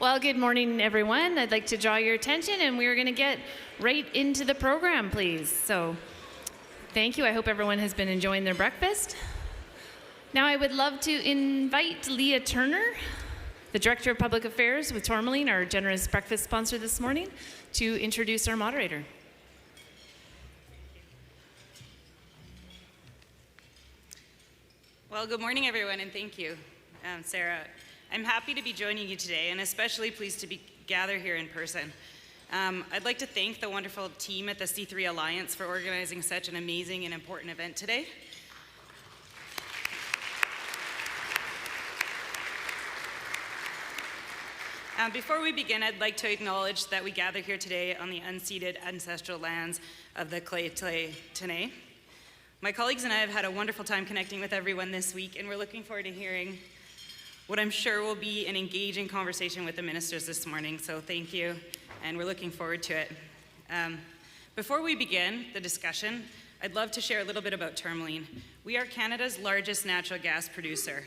Well, good morning, everyone. I'd like to draw your attention, and we're going to get right into the program, please. So, thank you. I hope everyone has been enjoying their breakfast. Now, I would love to invite Leah Turner, the Director of Public Affairs with Tourmaline, our generous breakfast sponsor this morning, to introduce our moderator. Well, good morning, everyone, and thank you, Sarah. I'm happy to be joining you today, and especially pleased to gather here in person. I'd like to thank the wonderful team at the C3 Alliance for organizing such an amazing and important event today. Before we begin, I'd like to acknowledge that we gather here today on the unceded ancestral lands of the Tene. My colleagues and I have had a wonderful time connecting with everyone this week, and we're looking forward to hearing what I'm sure will be an engaging conversation with the ministers this morning, so thank you, and we're looking forward to it. Before we begin the discussion, I'd love to share a little bit about Tourmaline. We are Canada's largest natural gas producer,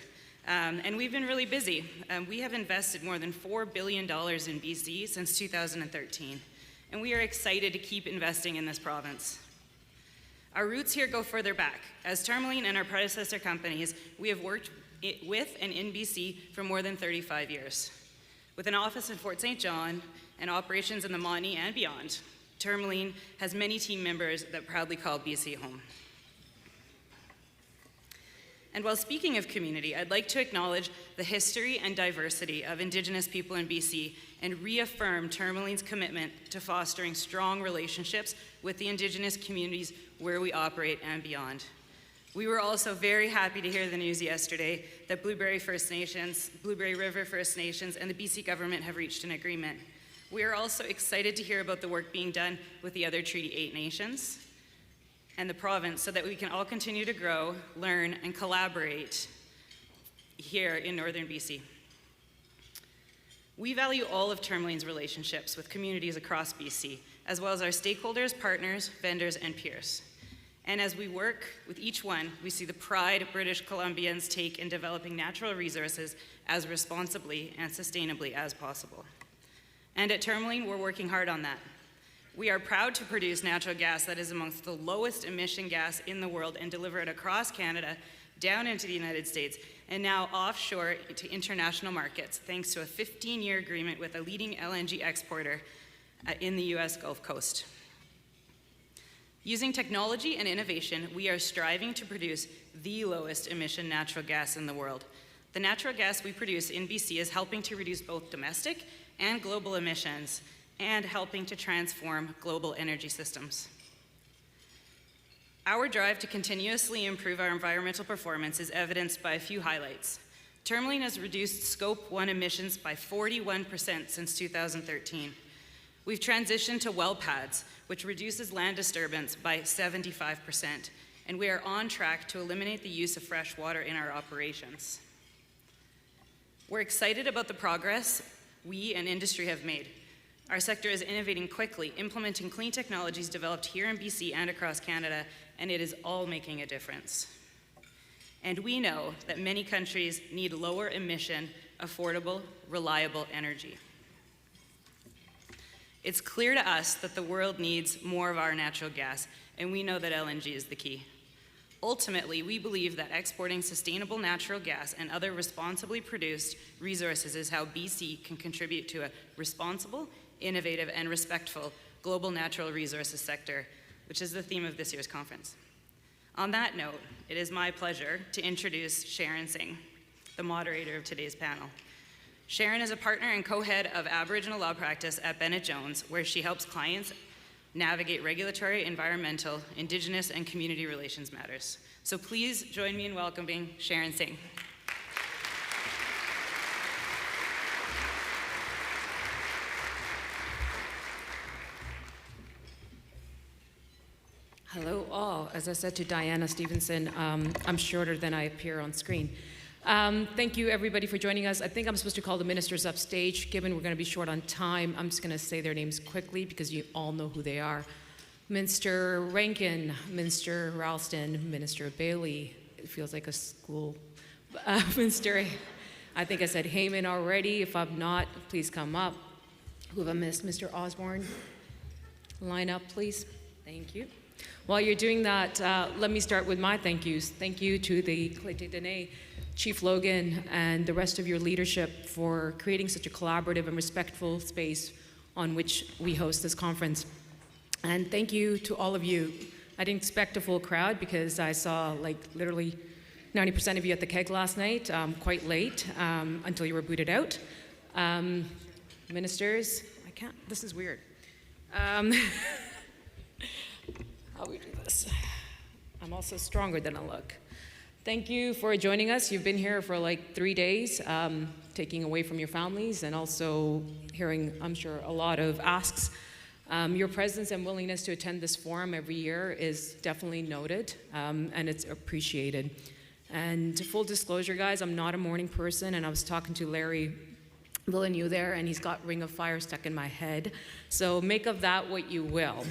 and we've been really busy. We have invested more than $4 billion in BC since 2013, and we are excited to keep investing in this province. Our roots here go further back. As Tourmaline and our predecessor companies, we have worked with and in BC for more than 35 years. With an office in Fort St. John and operations in the Montney and beyond, Tourmaline has many team members that proudly call BC home. And while speaking of community, I'd like to acknowledge the history and diversity of Indigenous people in BC and reaffirm Tourmaline's commitment to fostering strong relationships with the Indigenous communities where we operate and beyond. We were also very happy to hear the news yesterday that Blueberry River First Nations and the BC government have reached an agreement. We are also excited to hear about the work being done with the other Treaty 8 nations and the province so that we can all continue to grow, learn, and collaborate here in northern BC. We value all of Tourmaline's relationships with communities across BC, as well as our stakeholders, partners, vendors, and peers. And as we work with each one, we see the pride British Columbians take in developing natural resources as responsibly and sustainably as possible. And at Tourmaline, we're working hard on that. We are proud to produce natural gas that is amongst the lowest emission gas in the world and deliver it across Canada, down into the United States, and now offshore to international markets, thanks to a 15-year agreement with a leading LNG exporter in the US Gulf Coast. Using technology and innovation, we are striving to produce the lowest emission natural gas in the world. The natural gas we produce in BC is helping to reduce both domestic and global emissions and helping to transform global energy systems. Our drive to continuously improve our environmental performance is evidenced by a few highlights. Tourmaline has reduced Scope 1 emissions by 41% since 2013. We've transitioned to well pads, which reduces land disturbance by 75%, and we are on track to eliminate the use of fresh water in our operations. We're excited about the progress we and industry have made. Our sector is innovating quickly, implementing clean technologies developed here in BC and across Canada, and it is all making a difference. And we know that many countries need lower emission, affordable, reliable energy. It's clear to us that the world needs more of our natural gas, and we know that LNG is the key. Ultimately, we believe that exporting sustainable natural gas and other responsibly produced resources is how BC can contribute to a responsible, innovative, and respectful global natural resources sector, which is the theme of this year's conference. On that note, it is my pleasure to introduce Sharon Singh, the moderator of today's panel. Sharon is a partner and co-head of Aboriginal law practice at Bennett Jones, where she helps clients navigate regulatory, environmental, Indigenous, and community relations matters. So please join me in welcoming Sharon Singh. Hello all. As I said to Diana Stevenson, I'm shorter than I appear on screen. Thank you everybody for joining us. I think I'm supposed to call the ministers upstage. Given we're going to be short on time, I'm just going to say their names quickly because you all know who they are. Minister Rankin, Minister Ralston, Minister Bailey. It feels like a school. Minister I think I said Heyman already. If I'm not, please come up. Who have I missed? Mr. Osborne. Line up, please. Thank you. While you're doing that, let me start with my thank yous. Thank you to the Clete Dene, Chief Logan, and the rest of your leadership for creating such a collaborative and respectful space on which we host this conference. And thank you to all of you. I didn't expect a full crowd because I saw like literally 90% of you at the keg last night, quite late, until you were booted out. Ministers, I can't, this is weird. How we do this? I'm also stronger than I look. Thank you for joining us. You've been here for like 3 days, taking away from your families and also hearing, I'm sure, a lot of asks. Your presence and willingness to attend this forum every year is definitely noted, and it's appreciated. And full disclosure, guys, I'm not a morning person, and I was talking to Larry Villeneuve there, and he's got Ring of Fire stuck in my head. So make of that what you will.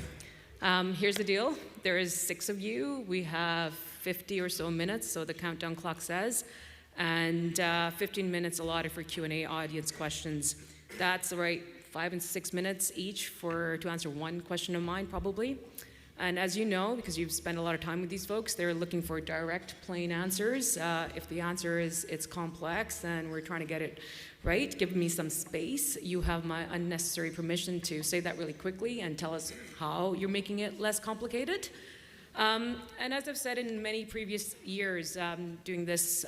Here's the deal. There is 6 of you. We have 50 or so minutes, so the countdown clock says, and 15 minutes allotted for Q&A audience questions. That's right, 5 and 6 minutes each to answer one question of mine, probably. And as you know, because you've spent a lot of time with these folks, they're looking for direct, plain answers. If the answer is it's complex and we're trying to get it right, give me some space. You have my unnecessary permission to say that really quickly and tell us how you're making it less complicated. And as I've said in many previous years doing this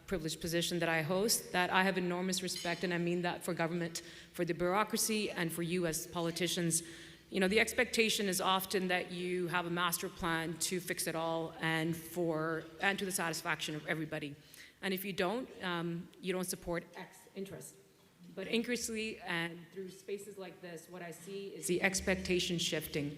privileged position that I host, that I have enormous respect, and I mean that for government, for the bureaucracy, and for you as politicians. You know, the expectation is often that you have a master plan to fix it all and to the satisfaction of everybody. And if you don't support X interest. But increasingly, and through spaces like this, what I see is the expectation shifting.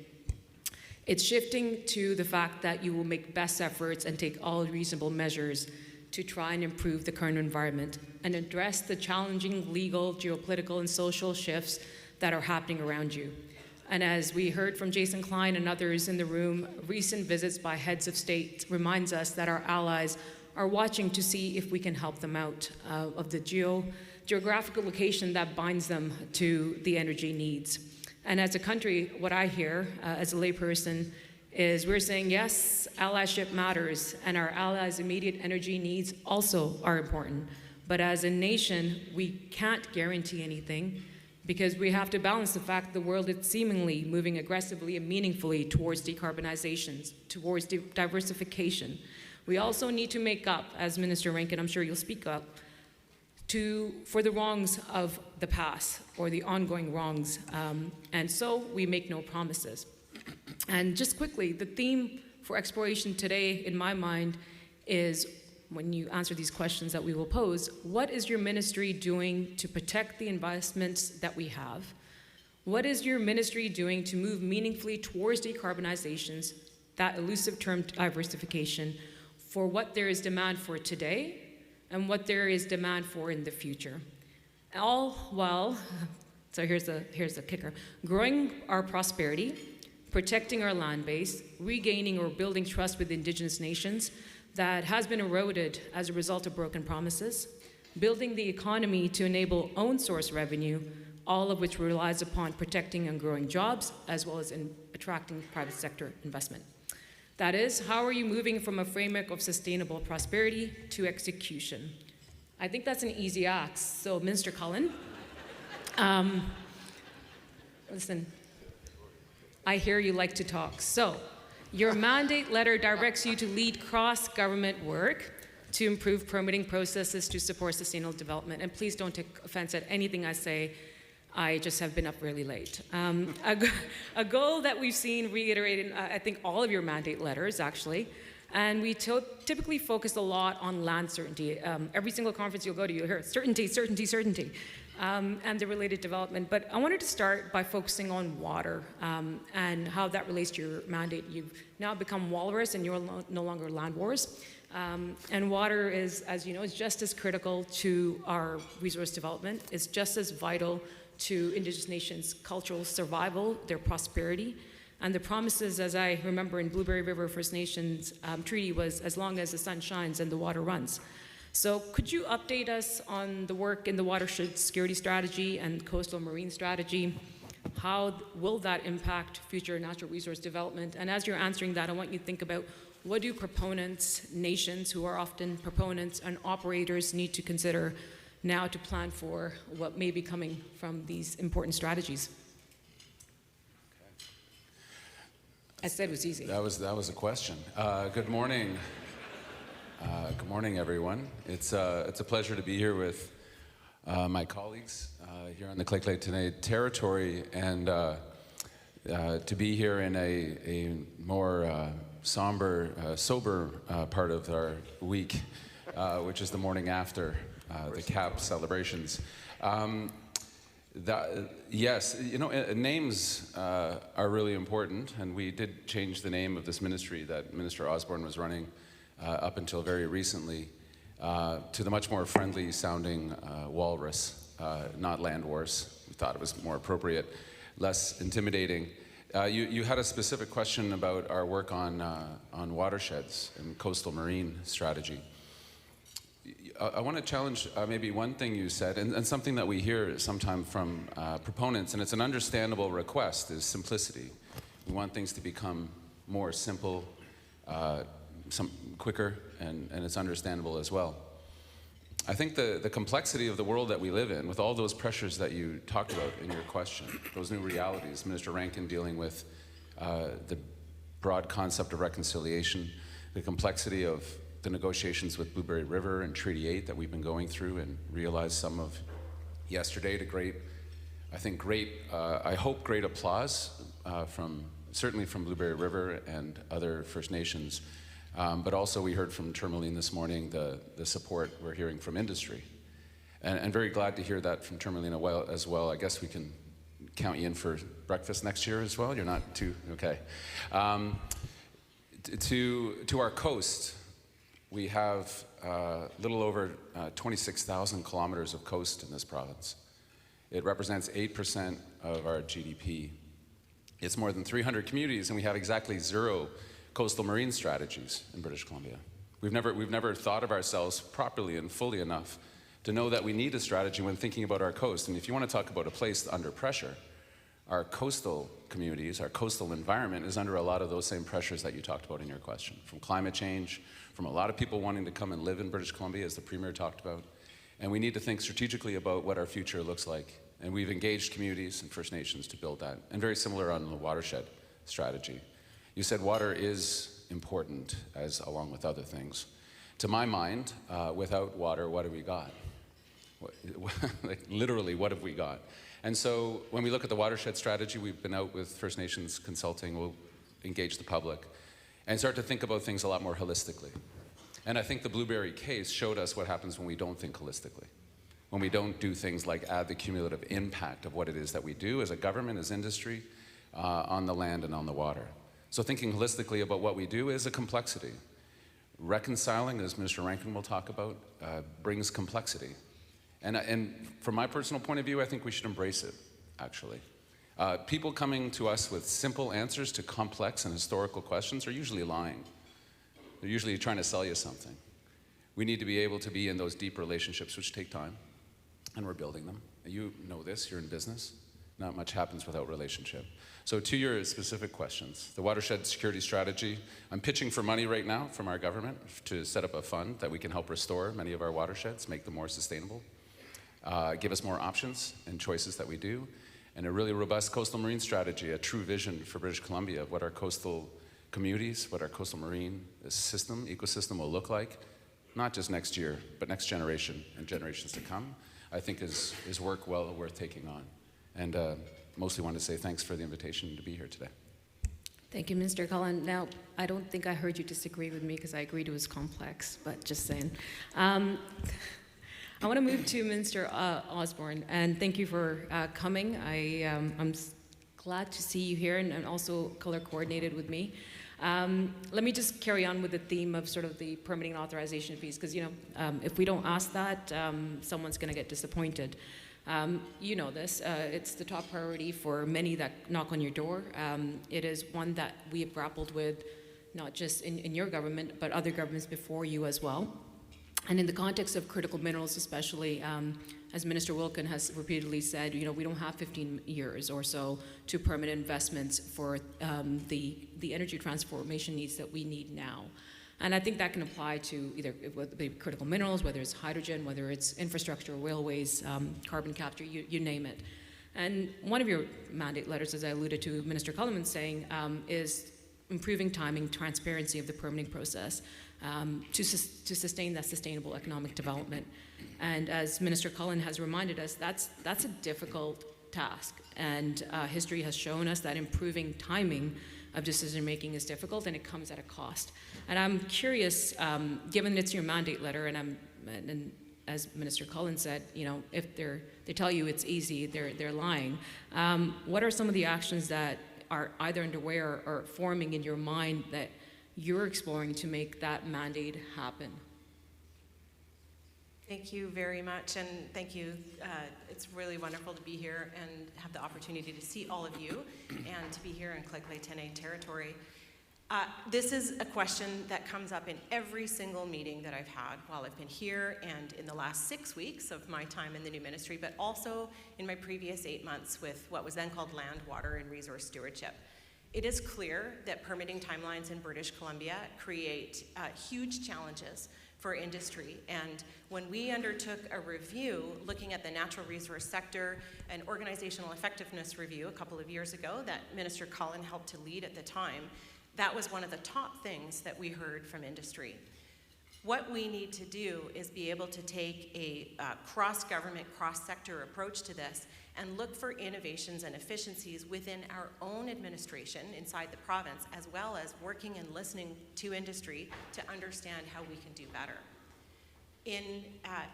It's shifting to the fact that you will make best efforts and take all reasonable measures to try and improve the current environment and address the challenging legal, geopolitical, and social shifts that are happening around you. And as we heard from Jason Klein and others in the room, recent visits by heads of state reminds us that our allies are watching to see if we can help them out of the geographical location that binds them to the energy needs. And as a country, what I hear as a layperson is we're saying, yes, allyship matters, and our allies' immediate energy needs also are important. But as a nation, we can't guarantee anything because we have to balance the fact the world is seemingly moving aggressively and meaningfully towards decarbonization, towards diversification. We also need to make up, as Minister Rankin, I'm sure you'll speak up, for the wrongs of the past or the ongoing wrongs, and so we make no promises. And just quickly, the theme for exploration today, in my mind, is when you answer these questions that we will pose, what is your ministry doing to protect the investments that we have? What is your ministry doing to move meaningfully towards decarbonizations, that elusive term diversification, for what there is demand for today and what there is demand for in the future? All while, so here's the kicker, growing our prosperity, protecting our land base, regaining or building trust with Indigenous nations that has been eroded as a result of broken promises, building the economy to enable own source revenue, all of which relies upon protecting and growing jobs, as well as in attracting private sector investment. That is, how are you moving from a framework of sustainable prosperity to execution? I think that's an easy ask. So, Minister Cullen, listen, I hear you like to talk. So, your mandate letter directs you to lead cross-government work to improve permitting processes to support sustainable development. And please don't take offense at anything I say. I just have been up really late. A goal that we've seen reiterated in, I think, all of your mandate letters, actually. And we typically focus a lot on land certainty. Every single conference you'll go to, you'll hear certainty, certainty, certainty, and the related development. But I wanted to start by focusing on water and how that relates to your mandate. You've now become walrus and you're no longer land wars. And water is, as you know, is just as critical to our resource development. It's just as vital to Indigenous nations' cultural survival, their prosperity. And the promises, as I remember in Blueberry River First Nations treaty, was as long as the sun shines and the water runs. So could you update us on the work in the watershed security strategy and coastal marine strategy? How will that impact future natural resource development? And as you're answering that, I want you to think about, what do proponents, nations who are often proponents, and operators need to consider now to plan for what may be coming from these important strategies? I said it was easy. That was a question. Good morning. Good morning, everyone. It's a pleasure to be here with my colleagues here on the Clay Tenay territory, and to be here in a more sober part of our week, which is the morning after the CAP celebrations. Yes, you know, names are really important, and we did change the name of this ministry that Minister Osborne was running up until very recently to the much more friendly sounding Walrus, not Land Wars. We thought it was more appropriate, less intimidating. You had a specific question about our work on watersheds and coastal marine strategy. I want to challenge maybe one thing you said, and something that we hear sometimes from proponents, and it's an understandable request, is simplicity. We want things to become more simple, quicker, and it's understandable as well. I think the complexity of the world that we live in, with all those pressures that you talked about in your question, those new realities, Minister Rankin dealing with the broad concept of reconciliation, the complexity of the negotiations with Blueberry River and Treaty 8 that we've been going through and realized some of yesterday to great applause certainly from Blueberry River and other First Nations. But also we heard from Tourmaline this morning the support we're hearing from industry. And very glad to hear that from Tourmaline as well. I guess we can count you in for breakfast next year as well. You're not too, okay. To our coast, we have a little over 26,000 kilometers of coast in this province. It represents 8% of our GDP. It's more than 300 communities, and we have exactly 0 coastal marine strategies in British Columbia. We've never thought of ourselves properly and fully enough to know that we need a strategy when thinking about our coast. And if you want to talk about a place under pressure, our coastal communities, our coastal environment is under a lot of those same pressures that you talked about in your question, from climate change, from a lot of people wanting to come and live in British Columbia, as the Premier talked about. And we need to think strategically about what our future looks like. And we've engaged communities and First Nations to build that. And very similar on the watershed strategy. You said water is important, as along with other things. To my mind, without water, what have we got? Like, literally, what have we got? And so when we look at the watershed strategy, we've been out with First Nations consulting, we'll engage the public, and start to think about things a lot more holistically. And I think the Blueberry case showed us what happens when we don't think holistically, when we don't do things like add the cumulative impact of what it is that we do as a government, as industry, on the land and on the water. So thinking holistically about what we do is a complexity. Reconciling, as Minister Rankin will talk about, brings complexity. And from my personal point of view, I think we should embrace it, actually. People coming to us with simple answers to complex and historical questions are usually lying. They're usually trying to sell you something. We need to be able to be in those deep relationships, which take time, and we're building them. You know this, you're in business. Not much happens without relationship. So to your specific questions, the watershed security strategy, I'm pitching for money right now from our government to set up a fund that we can help restore many of our watersheds, make them more sustainable, give us more options and choices that we do, and a really robust coastal marine strategy, a true vision for British Columbia of what our coastal communities, what our coastal marine ecosystem will look like, not just next year, but next generation and generations to come, I think is work well worth taking on. And mostly want to say thanks for the invitation to be here today. Thank you, Mr. Cullen. Now, I don't think I heard you disagree with me because I agreed it was complex, but just saying. I want to move to Minister Osborne, and thank you for coming. I'm glad to see you here and also color coordinated with me. Let me just carry on with the theme of sort of the permitting and authorization fees, because if we don't ask that, someone's going to get disappointed. You know this, it's the top priority for many that knock on your door. It is one that we have grappled with, not just in your government, but other governments before you as well. And in the context of critical minerals especially, as Minister Wilkin has repeatedly said, we don't have 15 years or so to permit investments for the energy transformation needs that we need now. And I think that can apply to either critical minerals, whether it's hydrogen, whether it's infrastructure, railways, carbon capture, you name it. And one of your mandate letters, as I alluded to Minister Cullen saying, is improving timing, transparency of the permitting process to sustain that sustainable economic development. And as Minister Cullen has reminded us, that's a difficult task. And history has shown us that improving timing of decision making is difficult, and it comes at a cost. And I'm curious, given it's your mandate letter, and as Minister Cullen said, if they tell you it's easy, they're lying. What are some of the actions that are either underway or forming in your mind that you're exploring to make that mandate happen? Thank you very much, and thank you. It's really wonderful to be here and have the opportunity to see all of you and to be here in Klekley-Tene territory. This is a question that comes up in every single meeting that I've had while I've been here and in the last 6 weeks of my time in the new ministry, but also in my previous 8 months with what was then called Land, Water, and Resource Stewardship. It is clear that permitting timelines in British Columbia create huge challenges for industry. And when we undertook a review looking at the natural resource sector, an organizational effectiveness review a couple of years ago that Minister Cullen helped to lead at the time, that was one of the top things that we heard from industry. What we need to do is be able to take a cross-government, cross-sector approach to this and look for innovations and efficiencies within our own administration inside the province, as well as working and listening to industry to understand how we can do better.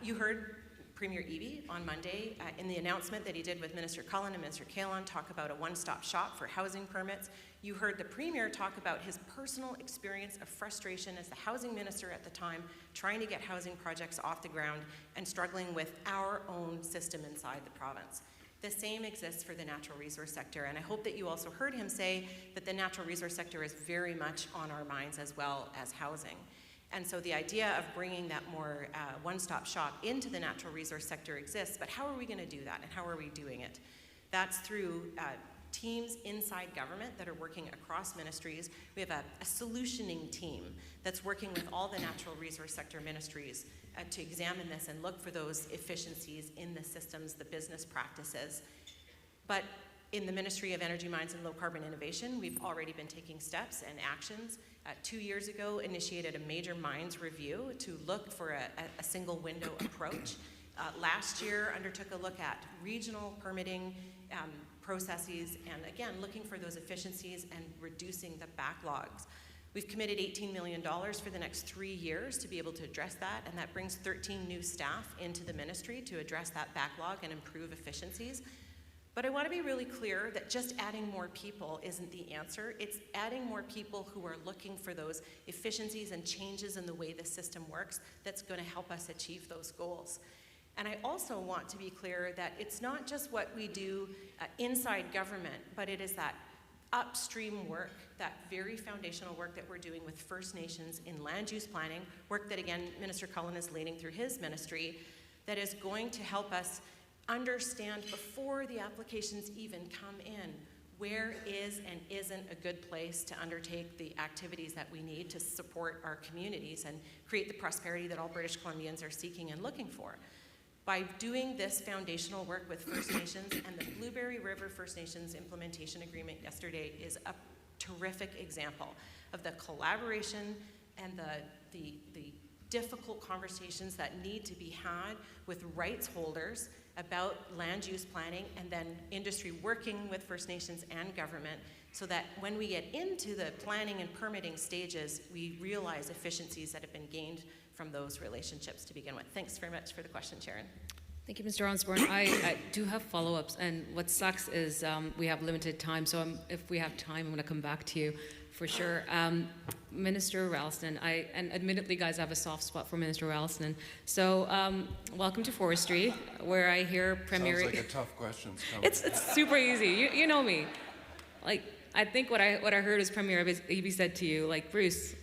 You heard Premier Eby on Monday in the announcement that he did with Minister Cullen and Minister Cullen talk about a one-stop shop for housing permits. You heard the Premier talk about his personal experience of frustration as the housing minister at the time, trying to get housing projects off the ground and struggling with our own system inside the province. The same exists for the natural resource sector, and I hope that you also heard him say that the natural resource sector is very much on our minds as well as housing. And so the idea of bringing that more one-stop shop into the natural resource sector exists, but how are we going to do that, and how are we doing it? That's through teams inside government that are working across ministries. We have a solutioning team that's working with all the natural resource sector ministries to examine this and look for those efficiencies in the systems, the business practices. But in the Ministry of Energy, Mines and Low Carbon Innovation, we've already been taking steps and actions. 2 years ago, initiated a major mines review to look for a single window approach. Last year, undertook a look at regional permitting processes, and again, looking for those efficiencies and reducing the backlogs. We've committed $18 million for the next 3 years to be able to address that, and that brings 13 new staff into the ministry to address that backlog and improve efficiencies. But I want to be really clear that just adding more people isn't the answer. It's adding more people who are looking for those efficiencies and changes in the way the system works that's going to help us achieve those goals. And I also want to be clear that it's not just what we do inside government, but it is that upstream work, that very foundational work that we're doing with First Nations in land use planning, work that, again, Minister Cullen is leading through his ministry, that is going to help us understand before the applications even come in where is and isn't a good place to undertake the activities that we need to support our communities and create the prosperity that all British Columbians are seeking and looking for. By doing this foundational work with First Nations, and the Blueberry River First Nations Implementation Agreement yesterday is a terrific example of the collaboration and the difficult conversations that need to be had with rights holders about land use planning, and then industry working with First Nations and government, so that when we get into the planning and permitting stages, we realize efficiencies that have been gained from those relationships to begin with. Thanks very much for the question, Sharon. Thank you, Mr. Osborne. I do have follow-ups, and what sucks is we have limited time, so if we have time, I'm going to come back to you for sure. Minister Ralston, and admittedly, guys, I have a soft spot for Minister Ralston. So, welcome to Forestry, where I hear Premier... Sounds like a tough question's coming. It's super easy. You know me. Like, I think what I heard is Premier Eby said to you, like, Bruce,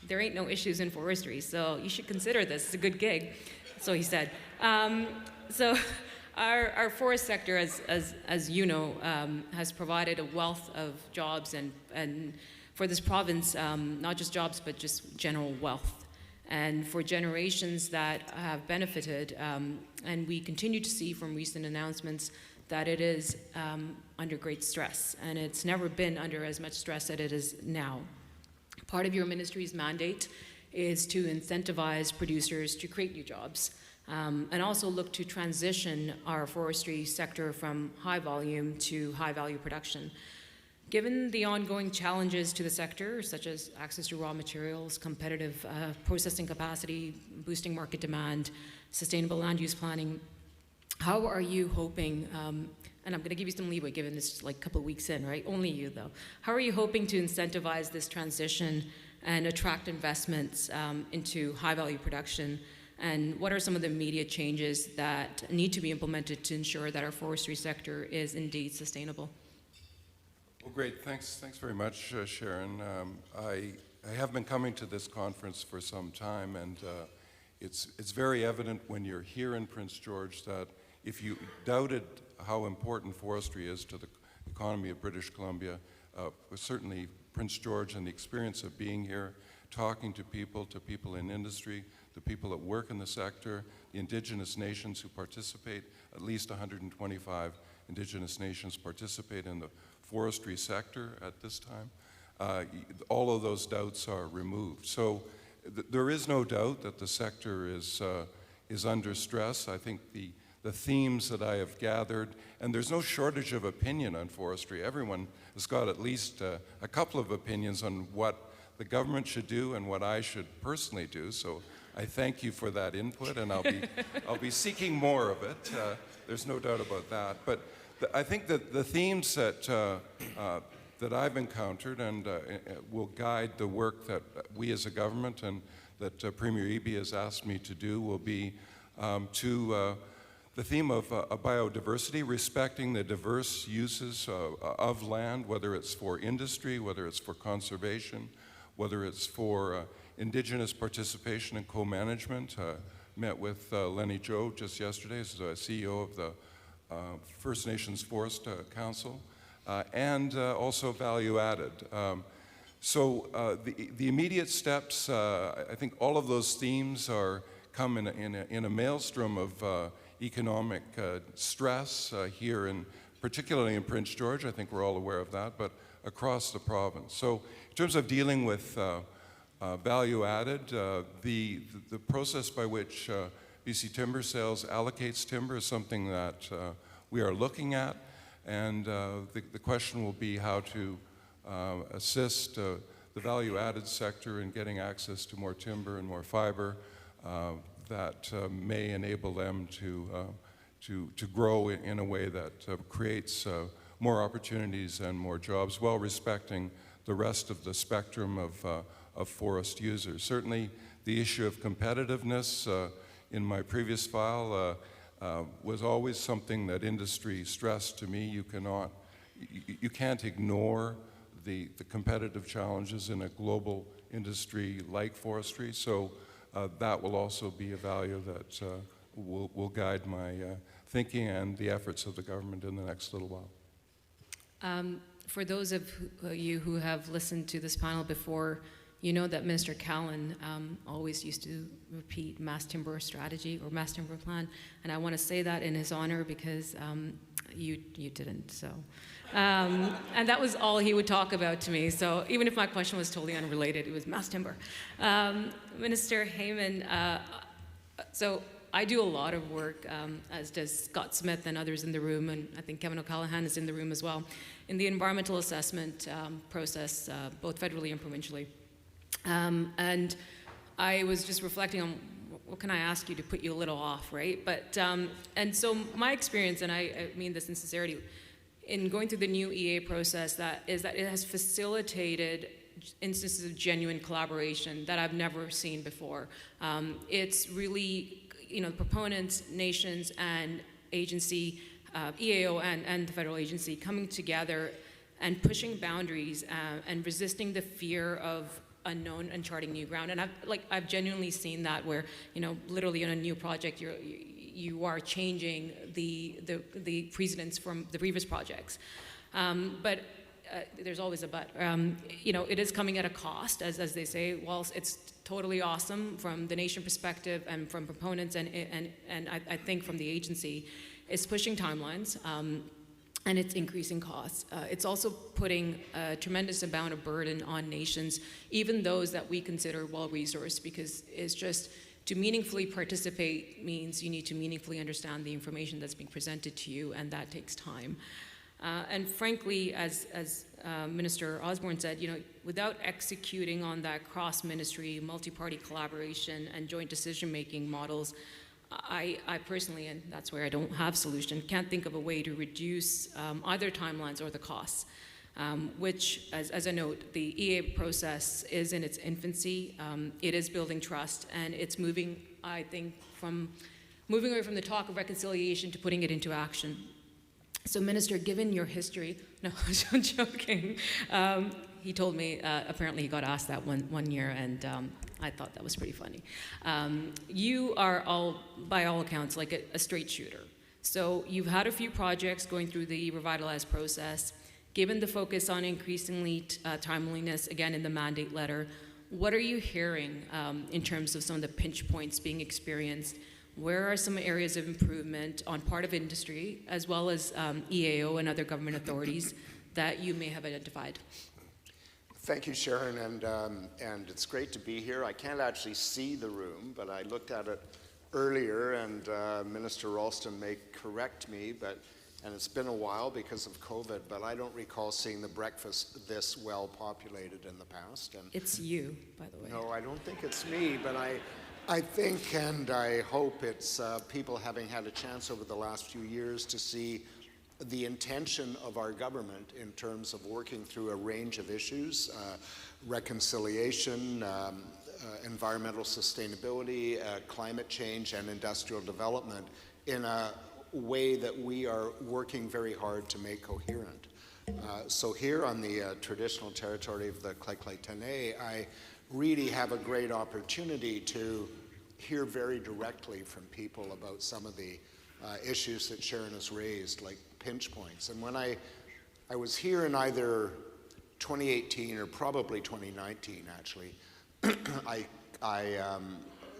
there ain't no issues in forestry, so you should consider this. It's a good gig. So he said. So our forest sector, as you know, has provided a wealth of jobs and for this province, not just jobs, but just general wealth. And for generations that have benefited, and we continue to see from recent announcements that it is under great stress, and it's never been under as much stress as it is now. Part of your ministry's mandate is to incentivize producers to create new jobs, and also look to transition our forestry sector from high volume to high value production. Given the ongoing challenges to the sector, such as access to raw materials, competitive processing capacity, boosting market demand, sustainable land use planning, how are you hoping, and I'm going to give you some leeway given this like a couple of weeks in, right? Only you though. How are you hoping to incentivize this transition and attract investments into high value production? And what are some of the immediate changes that need to be implemented to ensure that our forestry sector is indeed sustainable? Well, great. Thanks very much, Sharon. I have been coming to this conference for some time, and it's very evident when you're here in Prince George that if you doubted how important forestry is to the economy of British Columbia, certainly Prince George and the experience of being here, talking to people in industry, the people that work in the sector, the Indigenous nations who participate, at least 125 Indigenous nations participate in the forestry sector at this time. All of those doubts are removed. So there is no doubt that the sector is under stress. I think the themes that I have gathered, and there's no shortage of opinion on forestry. Everyone has got at least a couple of opinions on what the government should do and what I should personally do. So I thank you for that input, and I'll be seeking more of it. There's no doubt about that. But I think that the themes that I've encountered and will guide the work that we as a government and that Premier Eby has asked me to do will be to the theme of biodiversity, respecting the diverse uses of land, whether it's for industry, whether it's for conservation, whether it's for Indigenous participation and co-management. Met with Lenny Joe just yesterday, as the CEO of the First Nations Forest Council, and also value added. So the immediate steps, I think all of those themes come in a maelstrom of economic stress here, particularly in Prince George. I think we're all aware of that, but across the province. So in terms of dealing with value added, the process by which BC Timber Sales allocates timber is something that we are looking at, and the question will be how to assist the value-added sector in getting access to more timber and more fiber that may enable them to grow in a way that creates more opportunities and more jobs, while respecting the rest of the spectrum of forest users. Certainly, the issue of competitiveness in my previous file was always something that industry stressed to me. You can't ignore the competitive challenges in a global industry like forestry. So that will also be a value that will guide my thinking and the efforts of the government in the next little while. For those of you who have listened to this panel before, you know that Minister Cullen always used to repeat mass timber strategy or mass timber plan, and I want to say that in his honor because you didn't. So, and that was all he would talk about to me. So even if my question was totally unrelated, it was mass timber. Minister Heyman, so I do a lot of work, as does Scott Smith and others in the room, and I think Kevin O'Callaghan is in the room as well, in the environmental assessment process, both federally and provincially. And I was just reflecting on what can I ask you to put you a little off, right? But, and so my experience, and I mean this in sincerity, in going through the new EA process, is that it has facilitated instances of genuine collaboration that I've never seen before. It's really, proponents, nations, and agency, EAO and the federal agency coming together and pushing boundaries and resisting the fear of unknown and charting new ground. And I've genuinely seen that where, literally on a new project, you are changing the precedents from the previous projects. But there's always a but. It is coming at a cost, as they say. Whilst it's totally awesome from the nation perspective and from proponents and I think from the agency, it's pushing timelines. And it's increasing costs. It's also putting a tremendous amount of burden on nations, even those that we consider well-resourced, because it's just to meaningfully participate means you need to meaningfully understand the information that's being presented to you, and that takes time. And frankly, as Minister Osborne said, without executing on that cross-ministry, multi-party collaboration and joint decision-making models, I personally, and that's where I don't have solution, can't think of a way to reduce either timelines or the costs, which, as a note, the EA process is in its infancy. It is building trust, and it's moving, I think, moving away from the talk of reconciliation to putting it into action. So, Minister, given your history, no, I'm joking. He told me, apparently he got asked that one year, and I thought that was pretty funny. You are, by all accounts, like a straight shooter. So you've had a few projects going through the revitalized process. Given the focus on increasingly timeliness, again, in the mandate letter, what are you hearing in terms of some of the pinch points being experienced? Where are some areas of improvement on part of industry, as well as EAO and other government authorities that you may have identified? Thank you, Sharon, and it's great to be here. I can't actually see the room, but I looked at it earlier, and Minister Ralston may correct me, and it's been a while because of COVID, but I don't recall seeing the breakfast this well populated in the past. And it's you, by the way. No, I don't think it's me, but I think and I hope it's people having had a chance over the last few years to see the intention of our government in terms of working through a range of issues, reconciliation, environmental sustainability, climate change, and industrial development in a way that we are working very hard to make coherent. So here on the traditional territory of the Tene, I really have a great opportunity to hear very directly from people about some of the issues that Sharon has raised, like pinch points. And when I was here in either 2018 or probably 2019, actually, I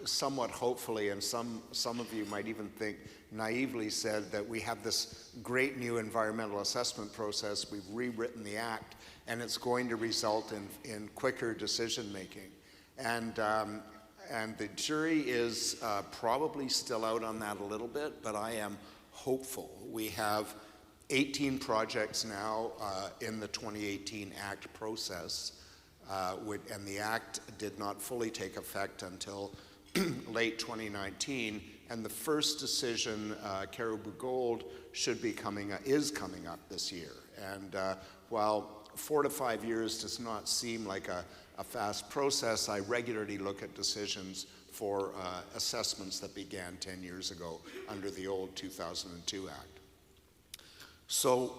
somewhat hopefully, and some of you might even think naively, said that we have this great new environmental assessment process, we've rewritten the Act, and it's going to result in quicker decision making. And the jury is probably still out on that a little bit, but I am hopeful. We have 18 projects now in the 2018 Act process, and the Act did not fully take effect until late 2019, and the first decision, Caribou Gold, is coming up this year. And while 4 to 5 years does not seem like a fast process, I regularly look at decisions for assessments that began 10 years ago under the old 2002 Act. So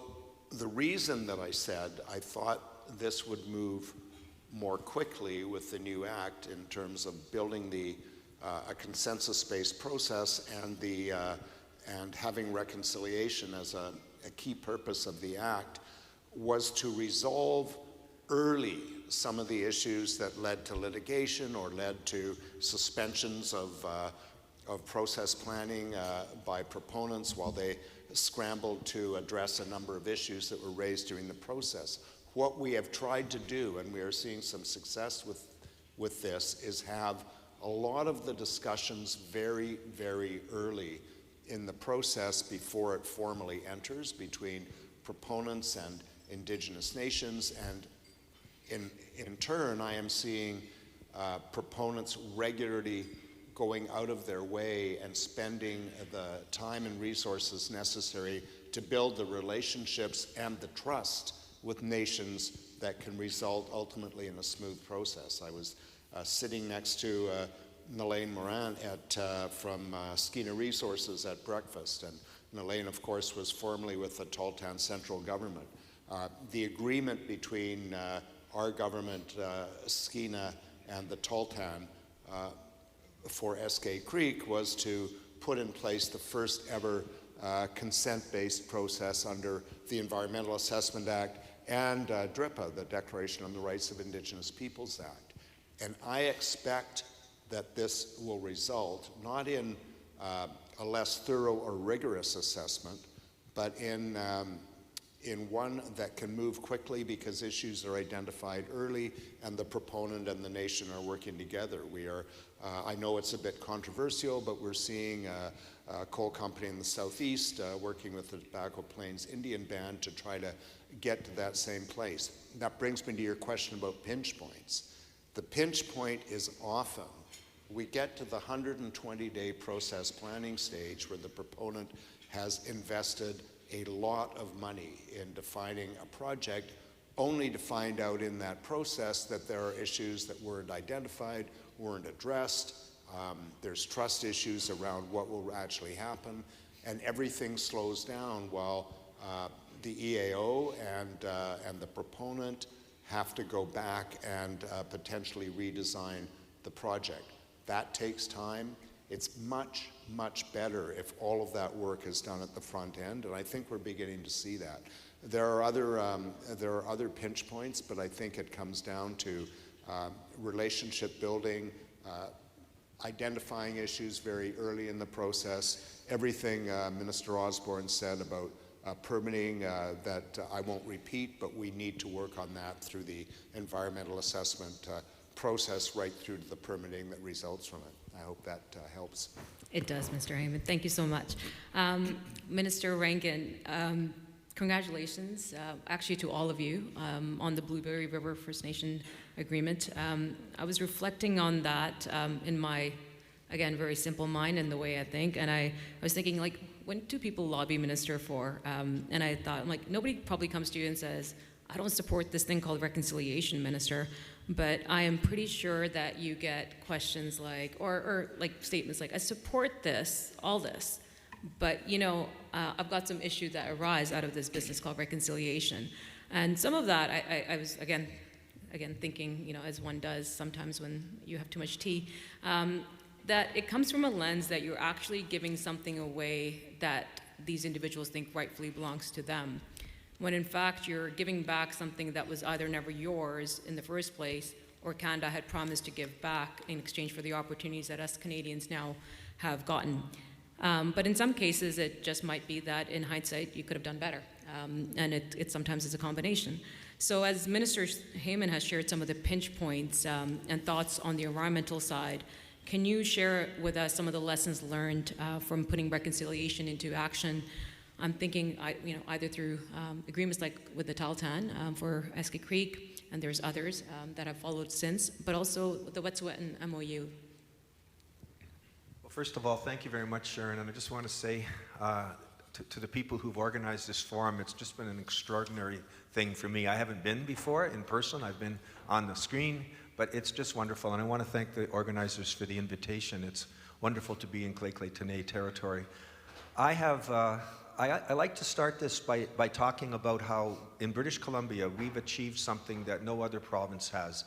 the reason that I said I thought this would move more quickly with the new Act in terms of building a consensus-based process and having reconciliation as a key purpose of the Act was to resolve early some of the issues that led to litigation or led to suspensions of process planning by proponents while they scrambled to address a number of issues that were raised during the process. What we have tried to do, and we are seeing some success with this, is have a lot of the discussions very, very early in the process before it formally enters between proponents and Indigenous nations, and in turn, I am seeing proponents regularly going out of their way and spending the time and resources necessary to build the relationships and the trust with nations that can result ultimately in a smooth process. I was sitting next to Nalaine Morin from Skeena Resources at breakfast, and Nalaine, of course, was formerly with the Tahltan Central Government. The agreement between our government, Skeena and the Tahltan for SK Creek was to put in place the first ever consent-based process under the Environmental Assessment Act and DRIPA, the Declaration on the Rights of Indigenous Peoples Act. And I expect that this will result not in a less thorough or rigorous assessment, but in one that can move quickly because issues are identified early and the proponent and the nation are working together. We are, I know it's a bit controversial, but we're seeing a coal company in the southeast working with the Tobacco Plains Indian Band to try to get to that same place. That brings me to your question about pinch points. The pinch point is often we get to the 120-day process planning stage where the proponent has invested a lot of money in defining a project, only to find out in that process that there are issues that weren't identified, weren't addressed. There's trust issues around what will actually happen, and everything slows down while the EAO and the proponent have to go back and potentially redesign the project. That takes time. It's much, much better if all of that work is done at the front end, and I think we're beginning to see that. There are other pinch points, but I think it comes down to relationship building, identifying issues very early in the process. Everything Minister Osborne said about permitting that I won't repeat, but we need to work on that through the environmental assessment process right through to the permitting that results from it. I hope that helps. It does, Mr. Heyman. Thank you so much. Minister Rankin, congratulations, actually to all of you, on the Blueberry River First Nation agreement. I was reflecting on that in my, again, very simple mind and the way I think, and I was thinking, like, what do people lobby minister for? And I thought, I'm like, nobody probably comes to you and says, I don't support this thing called reconciliation, minister, but I am pretty sure that you get questions like, or like statements like, I support this, all this, but you know, I've got some issues that arise out of this business called reconciliation. And some of that, I was, again thinking, you know, as one does sometimes when you have too much tea, that it comes from a lens that you're actually giving something away that these individuals think rightfully belongs to them, when in fact you're giving back something that was either never yours in the first place or Canada had promised to give back in exchange for the opportunities that us Canadians now have gotten. But in some cases it just might be that in hindsight you could have done better, and it sometimes is a combination. So as Minister Heyman has shared some of the pinch points and thoughts on the environmental side, can you share with us some of the lessons learned from putting reconciliation into action? I'm thinking, either through agreements like with the Tahltan for SK Creek, and there's others that have followed since, but also the Wet'suwet'en MOU. Well, first of all, thank you very much, Sharon, and I just want to say to the people who've organized this forum, it's just been an extraordinary thing for me. I haven't been before in person, I've been on the screen, but it's just wonderful, and I want to thank the organizers for the invitation. It's wonderful to be in Clay-Clay-Tenay territory. I like to start this by talking about how in British Columbia we've achieved something that no other province has.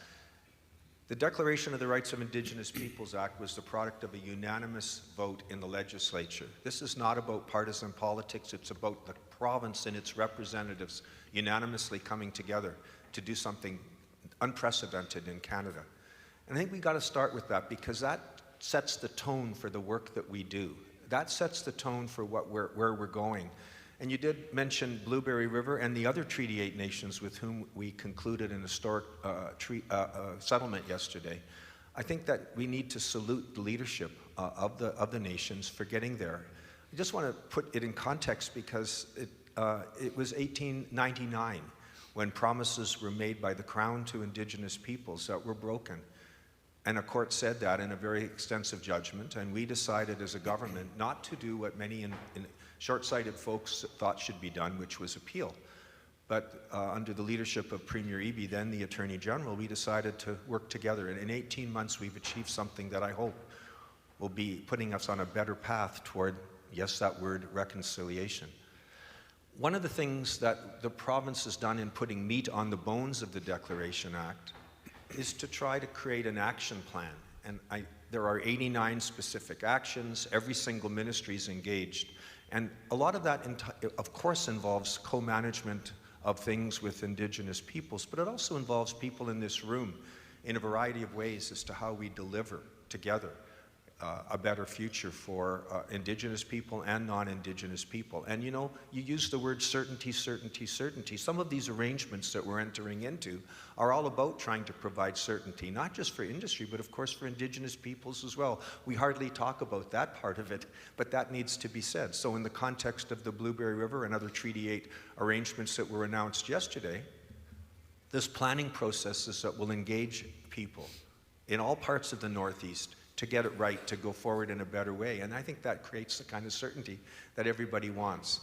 The Declaration of the Rights of Indigenous Peoples Act was the product of a unanimous vote in the legislature. This is not about partisan politics, it's about the province and its representatives unanimously coming together to do something unprecedented in Canada. And I think we got to start with that because that sets the tone for the work that we do. That sets the tone for where we're going. And you did mention Blueberry River and the other Treaty 8 nations with whom we concluded an historic settlement yesterday. I think that we need to salute the leadership of the nations for getting there. I just want to put it in context because it was 1899 when promises were made by the Crown to Indigenous peoples that were broken. And a court said that in a very extensive judgment, and we decided as a government not to do what many in short-sighted folks thought should be done, which was appeal. But under the leadership of Premier Eby, then the Attorney General, we decided to work together. And in 18 months, we've achieved something that I hope will be putting us on a better path toward, yes, that word, reconciliation. one of the things that the province has done in putting meat on the bones of the Declaration Act is to try to create an action plan. And there are 89 specific actions. Every single ministry is engaged. And a lot of that, of course, involves co-management of things with Indigenous peoples, but it also involves people in this room in a variety of ways as to how we deliver together a better future for Indigenous people and non-Indigenous people. And you know, you use the word certainty, certainty, certainty. Some of these arrangements that we're entering into are all about trying to provide certainty, not just for industry, but of course for Indigenous peoples as well. We hardly talk about that part of it, but that needs to be said. So in the context of the Blueberry River and other Treaty 8 arrangements that were announced yesterday, there's planning processes that will engage people in all parts of the Northeast to get it right, to go forward in a better way. And I think that creates the kind of certainty that everybody wants.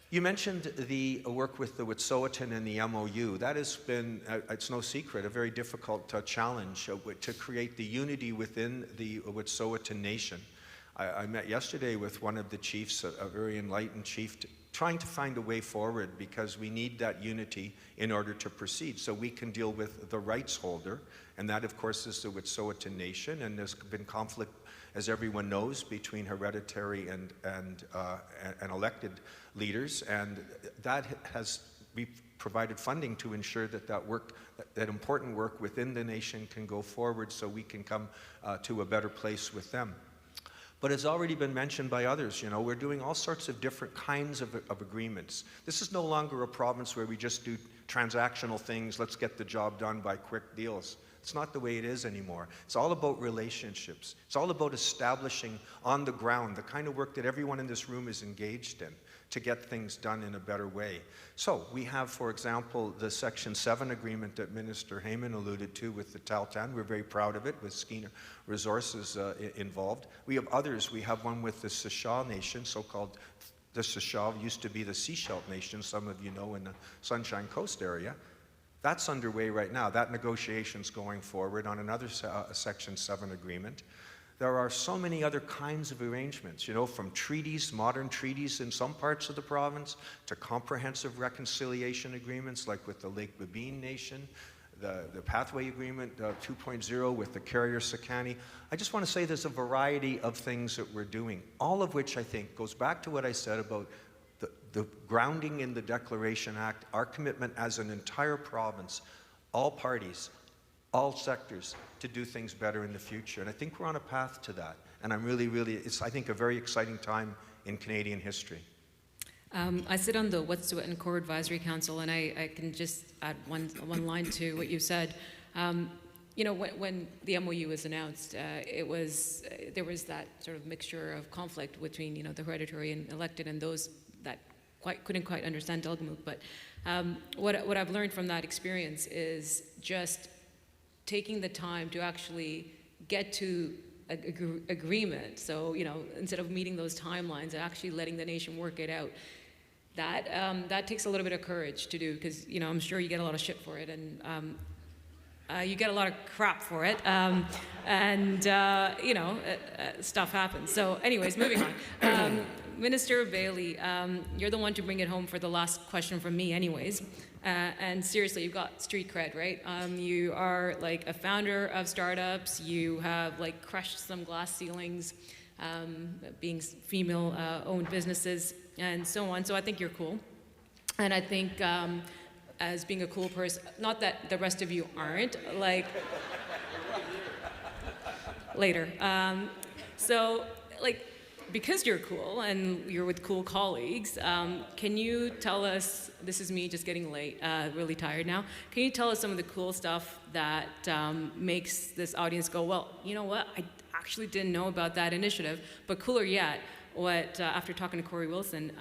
You mentioned the work with the Wet'suwet'en and the MOU. That has been, it's no secret, a very difficult challenge to create the unity within the Wet'suwet'en Nation. I met yesterday with one of the chiefs, a very enlightened chief, trying to find a way forward because we need that unity in order to proceed so we can deal with the rights holder, and that of course is the Wet'suwet'en Nation, and there's been conflict, as everyone knows, between hereditary and elected leaders, and that has provided funding to ensure that that important work within the nation can go forward so we can come to a better place with them. But it's already been mentioned by others, you know, we're doing all sorts of different kinds of agreements. This is no longer a province where we just do transactional things, let's get the job done by quick deals. It's not the way it is anymore. It's all about relationships. It's all about establishing on the ground the kind of work that everyone in this room is engaged in to get things done in a better way. So we have, for example, the Section 7 agreement that Minister Heyman alluded to with the Tahltan. We're very proud of it, with Skeena Resources involved. We have others. We have one with the Sishaw Nation, so-called, the Sishaw used to be the Seashell Nation, some of you know, in the Sunshine Coast area. That's underway right now. That negotiation's going forward on another Section 7 agreement. There are so many other kinds of arrangements, you know, from treaties, modern treaties in some parts of the province, to comprehensive reconciliation agreements like with the Lake Babine Nation, the Pathway Agreement 2.0 with the Carrier-Sakani. I just want to say there's a variety of things that we're doing, all of which I think goes back to what I said about the grounding in the Declaration Act, our commitment as an entire province, all parties, all sectors, to do things better in the future. And I think we're on a path to that. And I'm really, it's, I think, a very exciting time in Canadian history. I sit on the Wet'suwet'en Core Advisory Council, and I can just add one line to what you said. You know, when the MOU was announced, there was that sort of mixture of conflict between, you know, the hereditary and elected and those that couldn't quite understand Delgamuukw. But what I've learned from that experience is just taking the time to actually get to agreement. So, you know, instead of meeting those timelines, actually letting the nation work it out. That takes a little bit of courage to do, because, you know, I'm sure you get a lot of shit for it, and you get a lot of crap for it, you know, stuff happens. So anyways, moving on. Minister Bailey, you're the one to bring it home for the last question from me anyways. And seriously, you've got street cred, right? You are like a founder of startups. You have like crushed some glass ceilings, being female-owned businesses and so on. So I think you're cool. And I think as being a cool person, not that the rest of you aren't, like, later. So, like, because you're cool and you're with cool colleagues, can you tell us, this is me just getting late, really tired now, can you tell us some of the cool stuff that makes this audience go, well, you know what, I actually didn't know about that initiative, but cooler yet, what, after talking to Corey Wilson,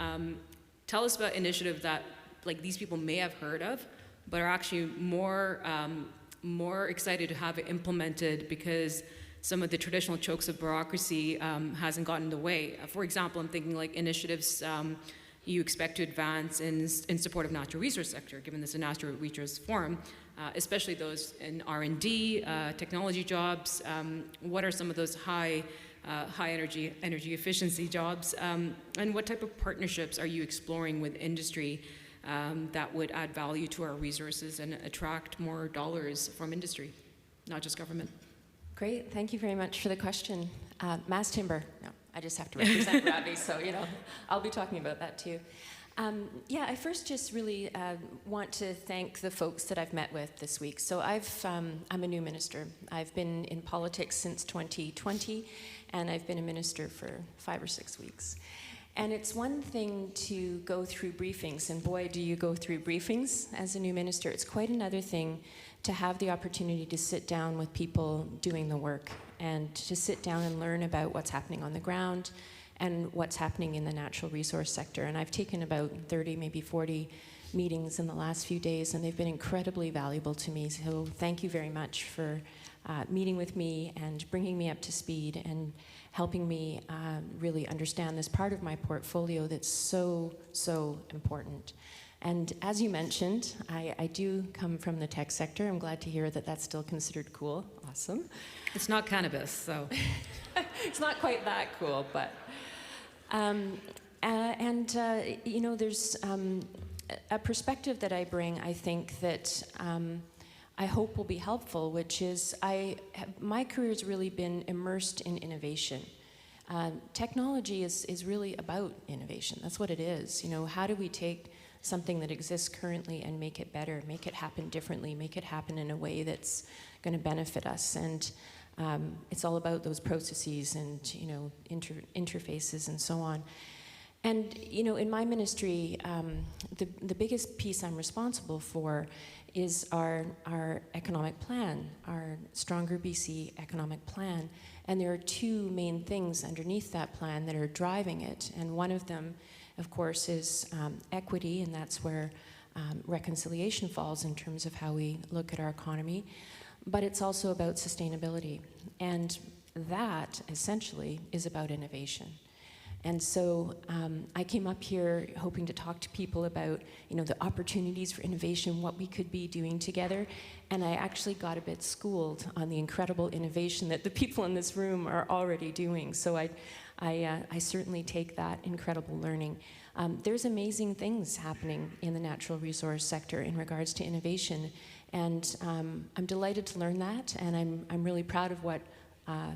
tell us about initiative that like these people may have heard of, but are actually more excited to have it implemented because some of the traditional chokes of bureaucracy hasn't gotten in the way. For example, I'm thinking like initiatives you expect to advance in support of natural resource sector, given this is a natural resource forum, especially those in R&D, technology jobs. What are some of those high high energy efficiency jobs? And what type of partnerships are you exploring with industry that would add value to our resources and attract more dollars from industry, not just government? Great, thank you very much for the question. Mass timber, no, I just have to represent Ravi, so I'll be talking about that too. I first just really want to thank the folks that I've met with this week. So I'm a new minister. I've been in politics since 2020, and I've been a minister for 5 or 6 weeks. And it's one thing to go through briefings, and boy, do you go through briefings as a new minister. It's quite another thing to have the opportunity to sit down with people doing the work and to sit down and learn about what's happening on the ground and what's happening in the natural resource sector. And I've taken about 30, maybe 40 meetings in the last few days, and they've been incredibly valuable to me. So thank you very much for meeting with me and bringing me up to speed and helping me really understand this part of my portfolio that's so, so important. And as you mentioned, I do come from the tech sector. I'm glad to hear that that's still considered cool. Awesome. It's not cannabis, so. It's not quite that cool, but. There's a perspective that I bring, I think, that I hope will be helpful, which is my career has really been immersed in innovation. Technology is really about innovation. That's what it is. How do we take something that exists currently and make it better, make it happen differently, make it happen in a way that's going to benefit us? And it's all about those processes and interfaces and so on. And in my ministry, the biggest piece I'm responsible for is our economic plan, our Stronger BC economic plan. And there are two main things underneath that plan that are driving it. And one of them, of course, is equity, and that's where reconciliation falls in terms of how we look at our economy. But it's also about sustainability. And that, essentially, is about innovation. And so I came up here hoping to talk to people about, the opportunities for innovation, what we could be doing together. And I actually got a bit schooled on the incredible innovation that the people in this room are already doing. So I certainly take that incredible learning. There's amazing things happening in the natural resource sector in regards to innovation. And I'm delighted to learn that, and I'm really proud of what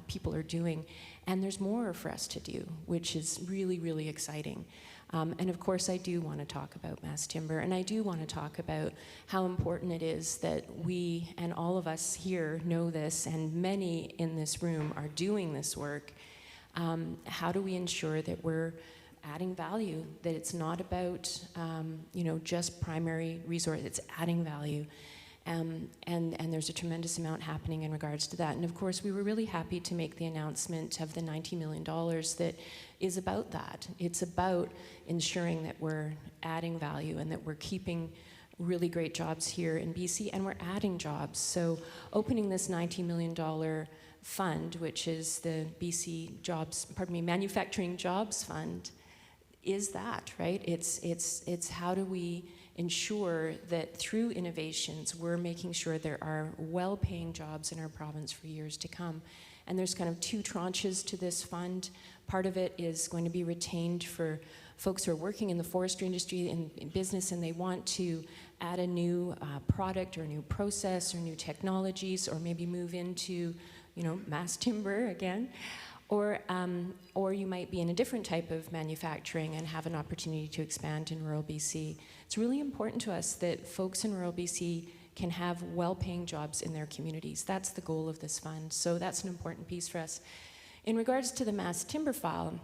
people are doing. And there's more for us to do, which is really, really exciting. And of course, I do want to talk about mass timber, and I do want to talk about how important it is that we, and all of us here know this, and many in this room are doing this work. How do we ensure that we're adding value, that it's not about, just primary resource, it's adding value. And there's a tremendous amount happening in regards to that. And of course, we were really happy to make the announcement of the $90 million that is about that. It's about ensuring that we're adding value and that we're keeping really great jobs here in BC, and we're adding jobs. So opening this $90 million fund, which is the BC Manufacturing Jobs Fund, is that, right? It's how do we ensure that through innovations, we're making sure there are well-paying jobs in our province for years to come. And there's kind of two tranches to this fund. Part of it is going to be retained for folks who are working in the forestry industry in business, and they want to add a new product or a new process or new technologies, or maybe move into, mass timber again. Or you might be in a different type of manufacturing and have an opportunity to expand in rural BC. It's really important to us that folks in rural BC can have well-paying jobs in their communities. That's the goal of this fund. So that's an important piece for us. In regards to the mass timber file,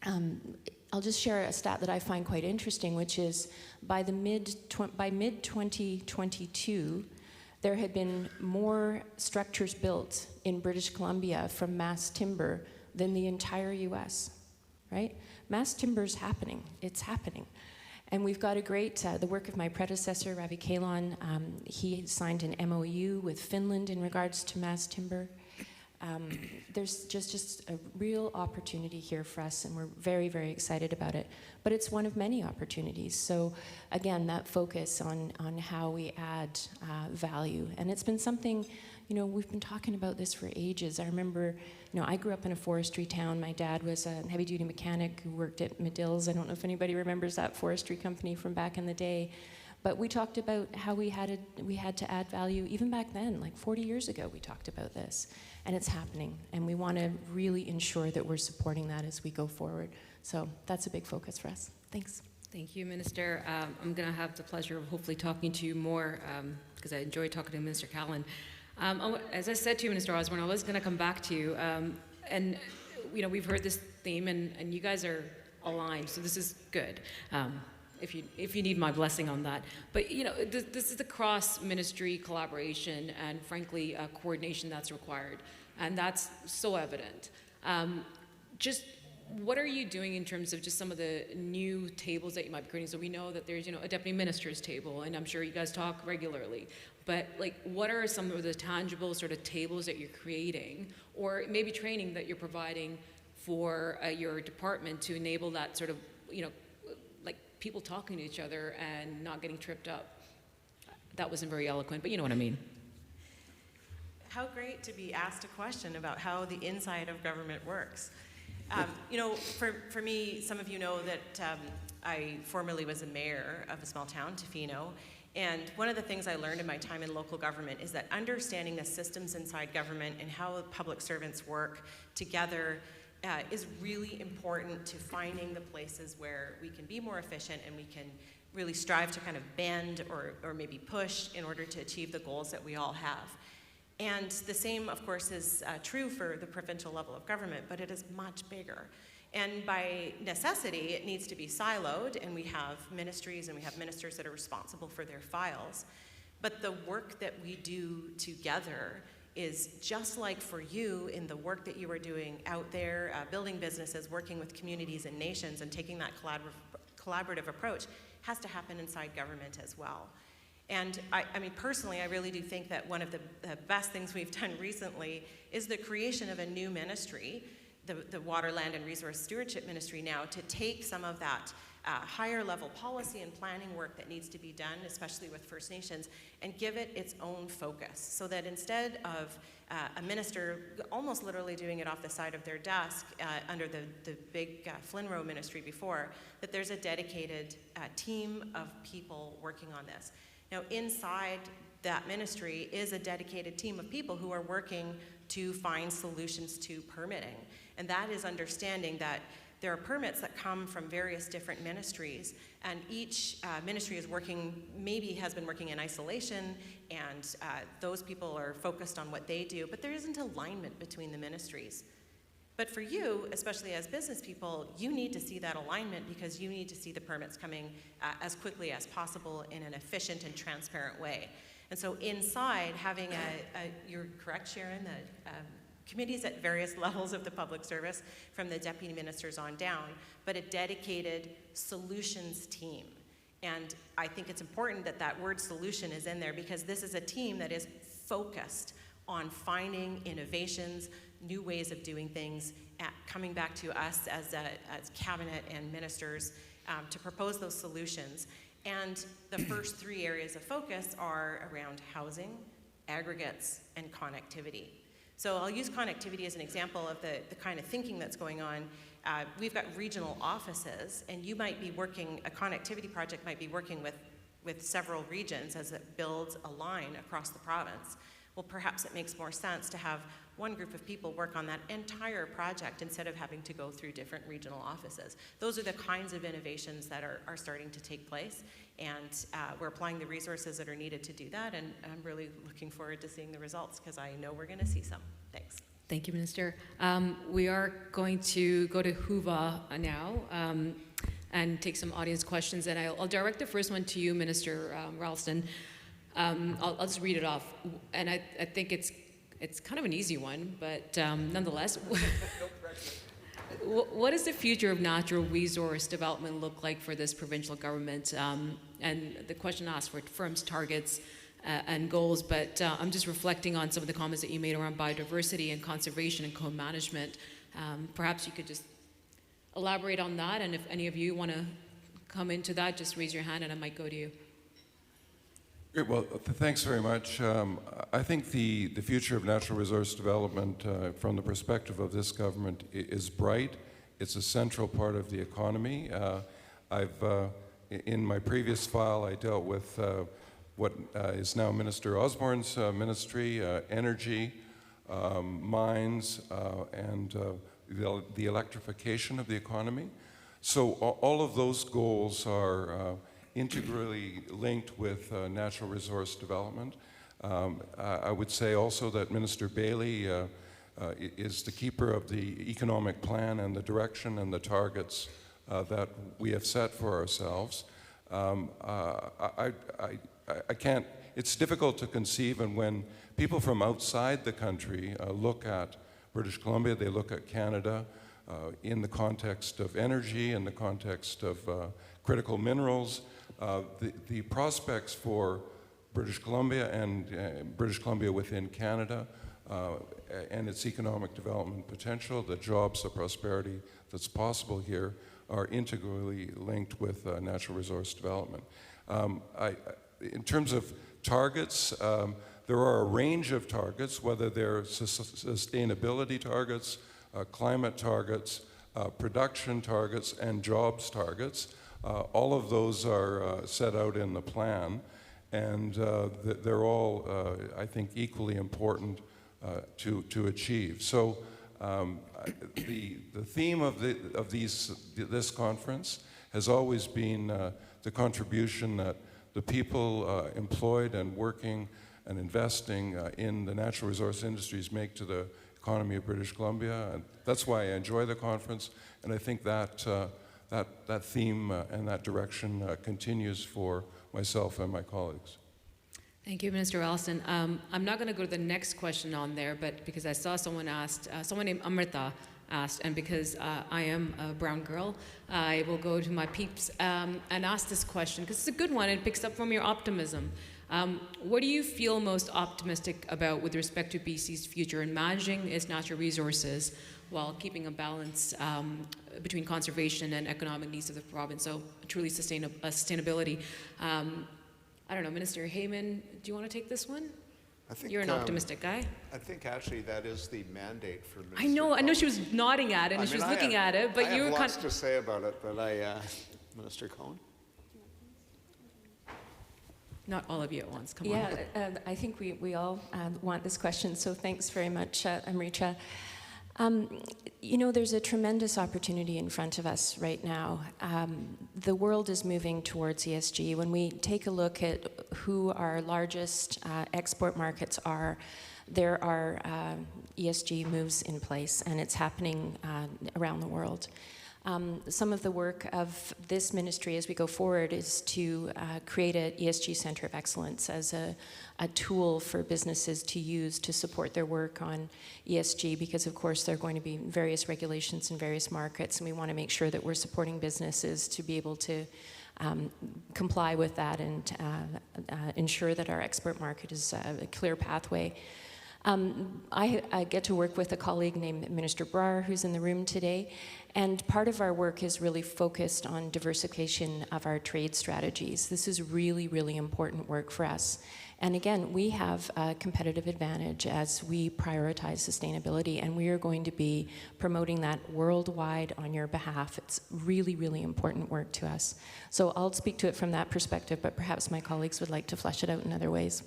I'll just share a stat that I find quite interesting, which is by mid-2022, there had been more structures built in British Columbia from mass timber than the entire US, right? Mass timber's happening, it's happening. And we've got a great, the work of my predecessor, Ravi Cullen, he signed an MOU with Finland in regards to mass timber. There's just a real opportunity here for us, and we're very, very excited about it. But it's one of many opportunities. So again, that focus on how we add value. And it's been something, you know, we've been talking about this for ages. I remember, you know, I grew up in a forestry town. My dad was a heavy-duty mechanic who worked at Medill's. I don't know if anybody remembers that forestry company from back in the day. But we talked about how we had to add value even back then, like 40 years ago we talked about this. And it's happening. And we want to really ensure that we're supporting that as we go forward. So that's a big focus for us. Thanks. Thank you, Minister. I'm going to have the pleasure of hopefully talking to you more because I enjoy talking to Minister Cullen. As I said to you, Minister Osborne, I was going to come back to you. And, you know, we've heard this theme and you guys are aligned, so this is good. If you need my blessing on that. But, you know, this is the cross-ministry collaboration and, frankly, coordination that's required. And that's so evident. Just what are you doing in terms of just some of the new tables that you might be creating? So we know that there's, you know, a deputy minister's table, and I'm sure you guys talk regularly. But, like, what are some of the tangible sort of tables that you're creating, or maybe training that you're providing for your department to enable that sort of, you know, people talking to each other and not getting tripped up? That wasn't very eloquent, but you know what I mean. How great to be asked a question about how the inside of government works. You know, for me, some of you know that I formerly was a mayor of a small town, Tofino, and one of the things I learned in my time in local government is that understanding the systems inside government and how public servants work together is really important to finding the places where we can be more efficient and we can really strive to kind of bend or maybe push in order to achieve the goals that we all have. And the same, of course, is true for the provincial level of government, but it is much bigger. And by necessity, it needs to be siloed, and we have ministries and we have ministers that are responsible for their files. But the work that we do together is just like for you in the work that you are doing out there, building businesses, working with communities and nations, and taking that collaborative approach, has to happen inside government as well. And I mean, personally, I really do think that one of the best things we've done recently is the creation of a new ministry, the Water, Land, and Resource Stewardship Ministry now, to take some of that higher level policy and planning work that needs to be done, especially with First Nations, and give it its own focus, so that instead of a minister almost literally doing it off the side of their desk under the big Flynn Row ministry before, that there's a dedicated team of people working on this. Now, inside that ministry is a dedicated team of people who are working to find solutions to permitting, and that is understanding that there are permits that come from various different ministries, and each ministry is working, maybe has been working in isolation, and those people are focused on what they do, but there isn't alignment between the ministries. But for you, especially as business people, you need to see that alignment because you need to see the permits coming as quickly as possible in an efficient and transparent way. And so inside, having you're correct, Sharon, committees at various levels of the public service, from the deputy ministers on down, but a dedicated solutions team. And I think it's important that that word solution is in there, because this is a team that is focused on finding innovations, new ways of doing things, coming back to us as cabinet and ministers to propose those solutions. And the first three areas of focus are around housing, aggregates, and connectivity. So I'll use connectivity as an example of the kind of thinking that's going on. We've got regional offices, and you might be working, a connectivity project might be working with several regions as it builds a line across the province. Well, perhaps it makes more sense to have one group of people work on that entire project instead of having to go through different regional offices. Those are the kinds of innovations that are starting to take place, and we're applying the resources that are needed to do that, and I'm really looking forward to seeing the results, because I know we're going to see some. Thanks. Thank you, Minister. We are going to go to Huva now and take some audience questions, and I'll direct the first one to you, Minister Ralston. I'll just read it off, and I think it's kind of an easy one, but nonetheless, what does the future of natural resource development look like for this provincial government? And the question asks for firms, targets, and goals, but I'm just reflecting on some of the comments that you made around biodiversity and conservation and co-management. Perhaps you could just elaborate on that, and if any of you want to come into that, just raise your hand and I might go to you. Great. Well, thanks very much. I think the future of natural resource development from the perspective of this government is bright. It's a central part of the economy. In my previous file, I dealt with what is now Minister Osborne's ministry, energy, mines, and the electrification of the economy. So all of those goals are integrally linked with natural resource development. I would say also that Minister Bailey is the keeper of the economic plan and the direction and the targets that we have set for ourselves. I can't, it's difficult to conceive, and when people from outside the country look at British Columbia, they look at Canada in the context of energy, in the context of critical minerals, the prospects for British Columbia and British Columbia within Canada and its economic development potential, the jobs, the prosperity that's possible here are integrally linked with natural resource development. In terms of targets, there are a range of targets, whether they're sustainability targets, climate targets, production targets, and jobs targets. All of those are set out in the plan, and they're all, I think, equally important to achieve. So the theme of this conference has always been the contribution that the people employed and working and investing in the natural resource industries make to the economy of British Columbia. And that's why I enjoy the conference, and I think that that theme and that direction continues for myself and my colleagues. Thank you, Minister Ralston. I'm not going to go to the next question on there, but because I saw someone asked, someone named Amrita asked, and because I am a brown girl, I will go to my peeps and ask this question, because it's a good one. It picks up from your optimism. What do you feel most optimistic about with respect to BC's future in managing its natural resources while keeping a balance between conservation and economic needs of the province? So truly sustainability. I don't know, Minister Heyman, do you want to take this one? I think, you're an optimistic guy. I think actually that is the mandate for Minister I know she was nodding at it and I she mean, was looking at it, but you were I have lots to say about it, but Minister Cullen? Not all of you at once, come on. Yeah, I think we all want this question, so thanks very much, Amrita. You know, there's a tremendous opportunity in front of us right now. The world is moving towards ESG. When we take a look at who our largest export markets are, there are ESG moves in place, and it's happening around the world. Some of the work of this ministry as we go forward is to create an ESG Center of Excellence as a tool for businesses to use to support their work on ESG, because of course there are going to be various regulations in various markets, and we want to make sure that we're supporting businesses to be able to comply with that and ensure that our export market is a clear pathway. I get to work with a colleague named Minister Brar, who's in the room today, and part of our work is really focused on diversification of our trade strategies. This is really, really important work for us. And again, we have a competitive advantage as we prioritize sustainability, and we are going to be promoting that worldwide on your behalf. It's really, really important work to us. So I'll speak to it from that perspective, but perhaps my colleagues would like to flesh it out in other ways.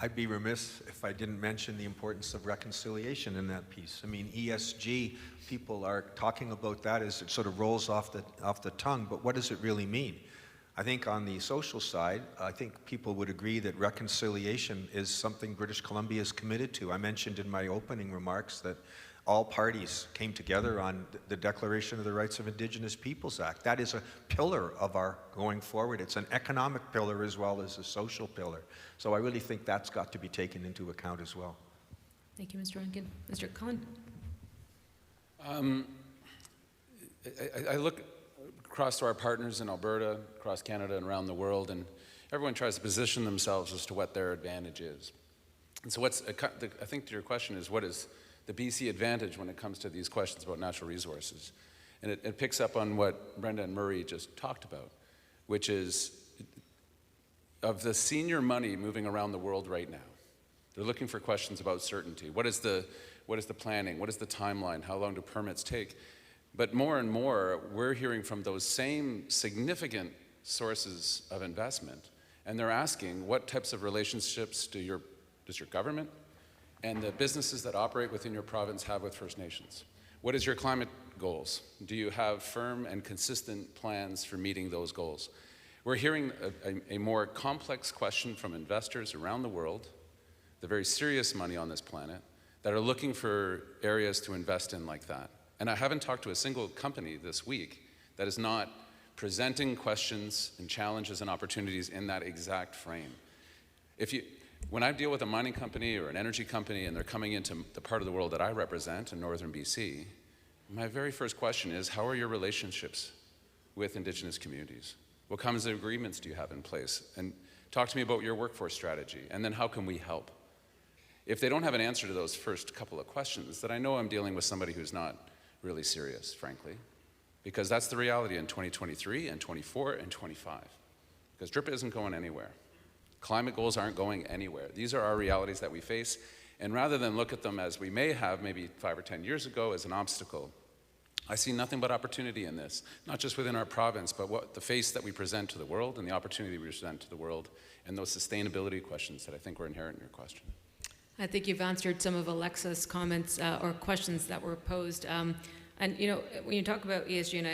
I'd be remiss if I didn't mention the importance of reconciliation in that piece. I mean, ESG, people are talking about that as it sort of rolls off the tongue, but what does it really mean? I think on the social side, I think people would agree that reconciliation is something British Columbia is committed to. I mentioned in my opening remarks that all parties came together on the Declaration of the Rights of Indigenous Peoples Act. That is a pillar of our going forward. It's an economic pillar as well as a social pillar. So I really think that's got to be taken into account as well. Thank you, Mr. Rankin. Mr. Cullen? I look across to our partners in Alberta, across Canada and around the world, and everyone tries to position themselves as to what their advantage is. And so I think to your question is, what is the BC advantage when it comes to these questions about natural resources? And it picks up on what Brenda and Murray just talked about, which is of the senior money moving around the world right now. They're looking for questions about certainty. What is the planning? What is the timeline? How long do permits take? But more and more, we're hearing from those same significant sources of investment, and they're asking, what types of relationships does your government and the businesses that operate within your province have with First Nations? What is your climate goals? Do you have firm and consistent plans for meeting those goals? We're hearing a more complex question from investors around the world, the very serious money on this planet, that are looking for areas to invest in like that. And I haven't talked to a single company this week that is not presenting questions and challenges and opportunities in that exact frame. When I deal with a mining company or an energy company and they're coming into the part of the world that I represent in northern BC, my very first question is, how are your relationships with Indigenous communities? What kinds of agreements do you have in place? And talk to me about your workforce strategy, and then how can we help? If they don't have an answer to those first couple of questions, then I know I'm dealing with somebody who's not really serious, frankly, because that's the reality in 2023 and 24 and 25, because DRIP isn't going anywhere. Climate goals aren't going anywhere. These are our realities that we face, and rather than look at them as we may have maybe 5 or 10 years ago as an obstacle, I see nothing but opportunity in this, not just within our province, but what the face that we present to the world and the opportunity we present to the world, and those sustainability questions that I think were inherent in your question. I think you've answered some of Alexa's comments or questions that were posed. And you know, when you talk about ESG, and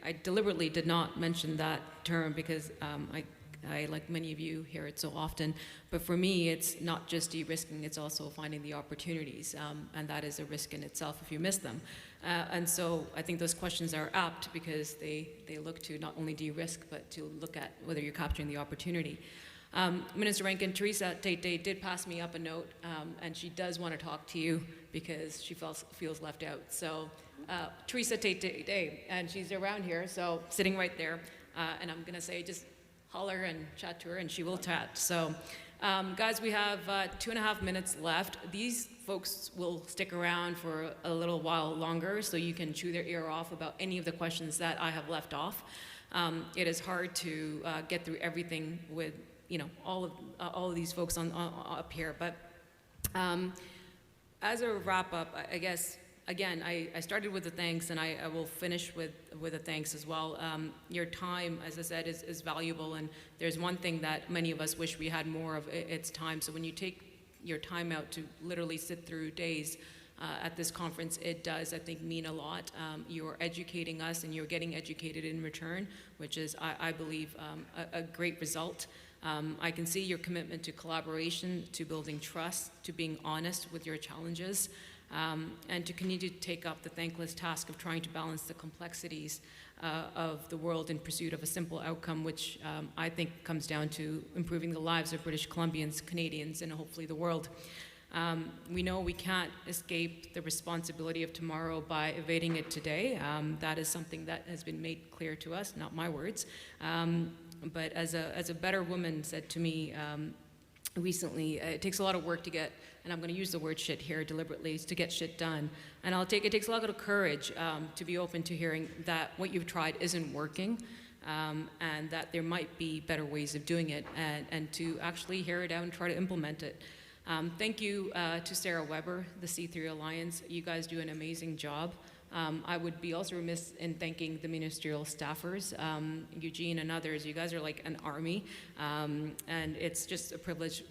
I deliberately did not mention that term because I, like many of you, hear it so often. But for me, it's not just de-risking, it's also finding the opportunities. And that is a risk in itself if you miss them. And so I think those questions are apt because they look to not only de-risk, but to look at whether you're capturing the opportunity. Minister Rankin, Teresa Tate did pass me up a note, and she does want to talk to you because she feels left out. So Teresa Tate, and she's around here, so sitting right there, and I'm going to say just holler and chat to her, and she will chat. So guys, we have 2.5 minutes left. These folks will stick around for a little while longer, so you can chew their ear off about any of the questions that I have left off. It is hard to get through everything with all of these folks up here, but as a wrap up, I guess again I started with the thanks, and I will finish with a thanks as well. Your time, as I said, is valuable, and there's one thing that many of us wish we had more of, it's time. So when you take your time out to literally sit through days at this conference, it does, I think, mean a lot. You're educating us, and you're getting educated in return, which is, I believe, a great result. I can see your commitment to collaboration, to building trust, to being honest with your challenges, and to continue to take up the thankless task of trying to balance the complexities of the world in pursuit of a simple outcome, which I think comes down to improving the lives of British Columbians, Canadians, and hopefully the world. We know we can't escape the responsibility of tomorrow by evading it today. That is something that has been made clear to us, not my words. But as a better woman said to me recently, it takes a lot of work to get, and I'm going to use the word shit here deliberately, to get shit done. And it takes a lot of courage to be open to hearing that what you've tried isn't working, and that there might be better ways of doing it, and to actually hear it out and try to implement it. Thank you to Sarah Weber, the C3 Alliance. You guys do an amazing job. I would be also remiss in thanking the ministerial staffers, Eugene and others. You guys are like an army, and it's just a privilege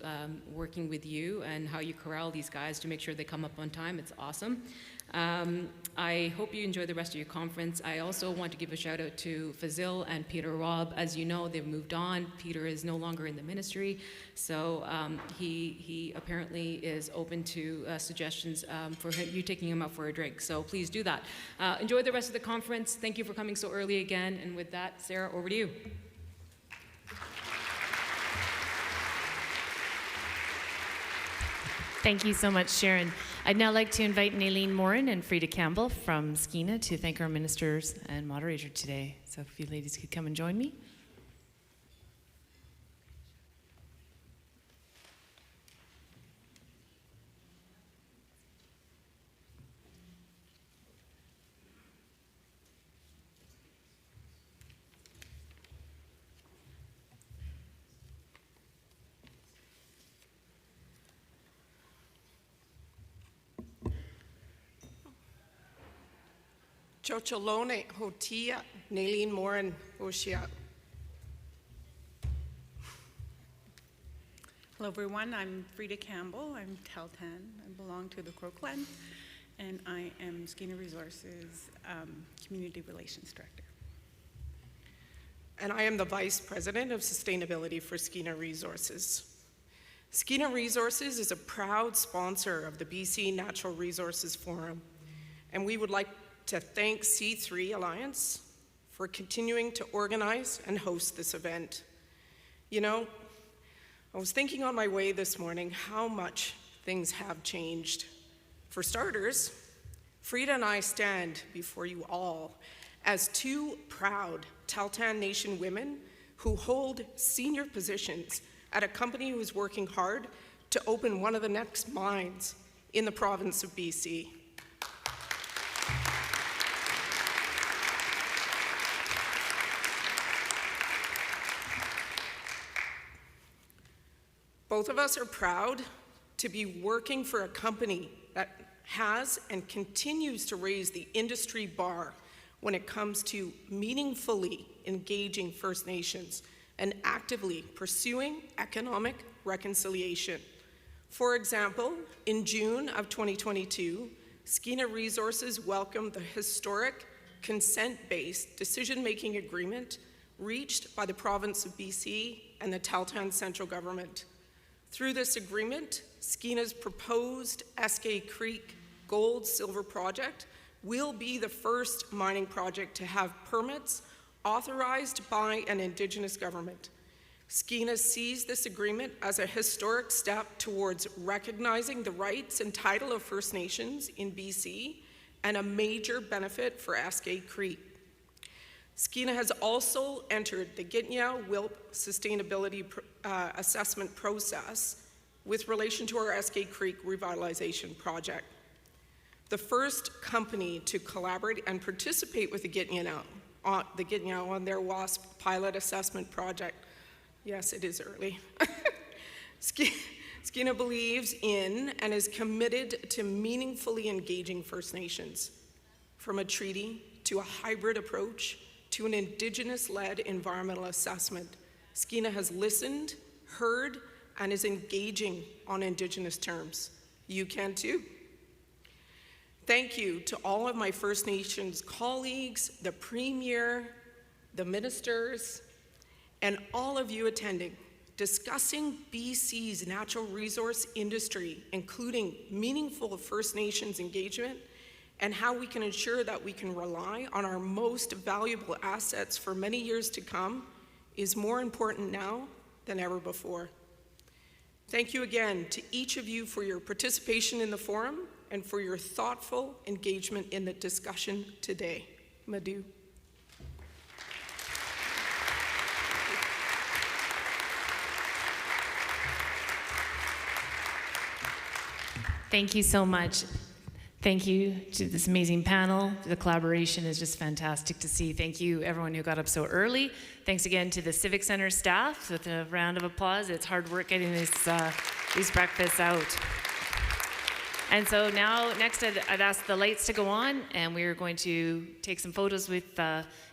working with you and how you corral these guys to make sure they come up on time. It's awesome. I hope you enjoy the rest of your conference. I also want to give a shout out to Fazil and Peter Robb. As you know, they've moved on. Peter is no longer in the ministry, so he apparently is open to suggestions for you taking him out for a drink. So please do that. Enjoy the rest of the conference. Thank you for coming so early again. And with that, Sarah, over to you. Thank you so much, Sharon. I'd now like to invite Naylene Morin and Frida Campbell from Skeena to thank our ministers and moderator today. So if you ladies could come and join me. Chocholone Hotia, Nailene Morin Oshia. Hello everyone, I'm Frida Campbell, I'm Teltan, I belong to the Crow Clan, and I am Skeena Resources Community Relations Director. And I am the Vice President of Sustainability for Skeena Resources. Skeena Resources is a proud sponsor of the BC Natural Resources Forum, and we would like to thank C3 Alliance for continuing to organize and host this event. You know, I was thinking on my way this morning how much things have changed. For starters, Frida and I stand before you all as two proud Tahltan Nation women who hold senior positions at a company who is working hard to open one of the next mines in the province of BC. Both of us are proud to be working for a company that has and continues to raise the industry bar when it comes to meaningfully engaging First Nations and actively pursuing economic reconciliation. For example, in June of 2022, Skeena Resources welcomed the historic consent-based decision-making agreement reached by the province of BC and the Tahltan Central Government. Through this agreement, Skeena's proposed Eskay Creek gold-silver project will be the first mining project to have permits authorized by an Indigenous government. Skeena sees this agreement as a historic step towards recognizing the rights and title of First Nations in BC and a major benefit for Eskay Creek. Skeena has also entered the Gitnya-Wilp Sustainability Assessment process with relation to our Eskay Creek revitalization project. The first company to collaborate and participate with the Gitnya on their WASP pilot assessment project. Yes, it is early. Skeena believes in and is committed to meaningfully engaging First Nations, from a treaty to a hybrid approach to an Indigenous-led environmental assessment. Skeena has listened, heard, and is engaging on Indigenous terms. You can too. Thank you to all of my First Nations colleagues, the Premier, the ministers, and all of you attending, discussing BC's natural resource industry, including meaningful First Nations engagement and how we can ensure that we can rely on our most valuable assets for many years to come is more important now than ever before. Thank you again to each of you for your participation in the forum and for your thoughtful engagement in the discussion today. Madhu. Thank you so much. Thank you to this amazing panel. The collaboration is just fantastic to see. Thank you, everyone who got up so early. Thanks again to the Civic Center staff with a round of applause. It's hard work getting these breakfasts out. And so now, next, I'd ask the lights to go on, and we're going to take some photos with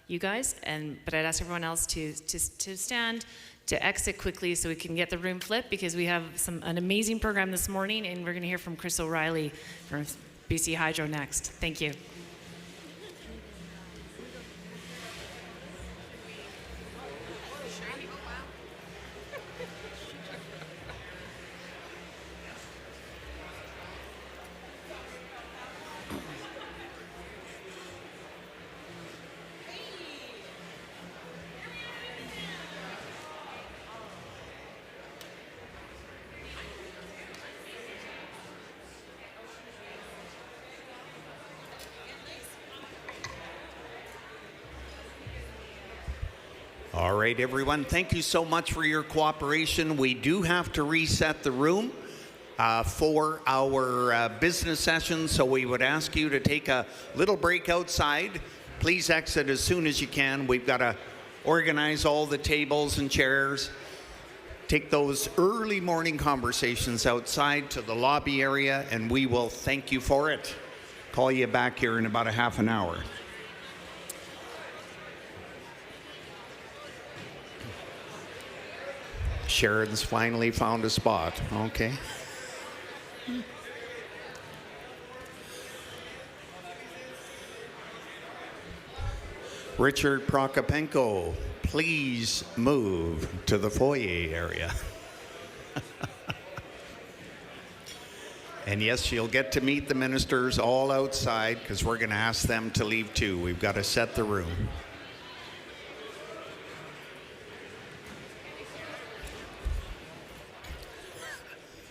you guys. But I'd ask everyone else to stand, to exit quickly so we can get the room flipped, because we have an amazing program this morning, and we're going to hear from Chris O'Reilly from BC Hydro next. Thank you. All right, everyone, thank you so much for your cooperation. We do have to reset the room for our business session, so we would ask you to take a little break outside. Please exit as soon as you can. We've got to organize all the tables and chairs. Take those early morning conversations outside to the lobby area, and we will thank you for it. Call you back here in about a half an hour. Sharon's finally found a spot. Okay. Richard Prokopenko, please move to the foyer area. And yes, you'll get to meet the ministers all outside because we're going to ask them to leave too. We've got to set the room.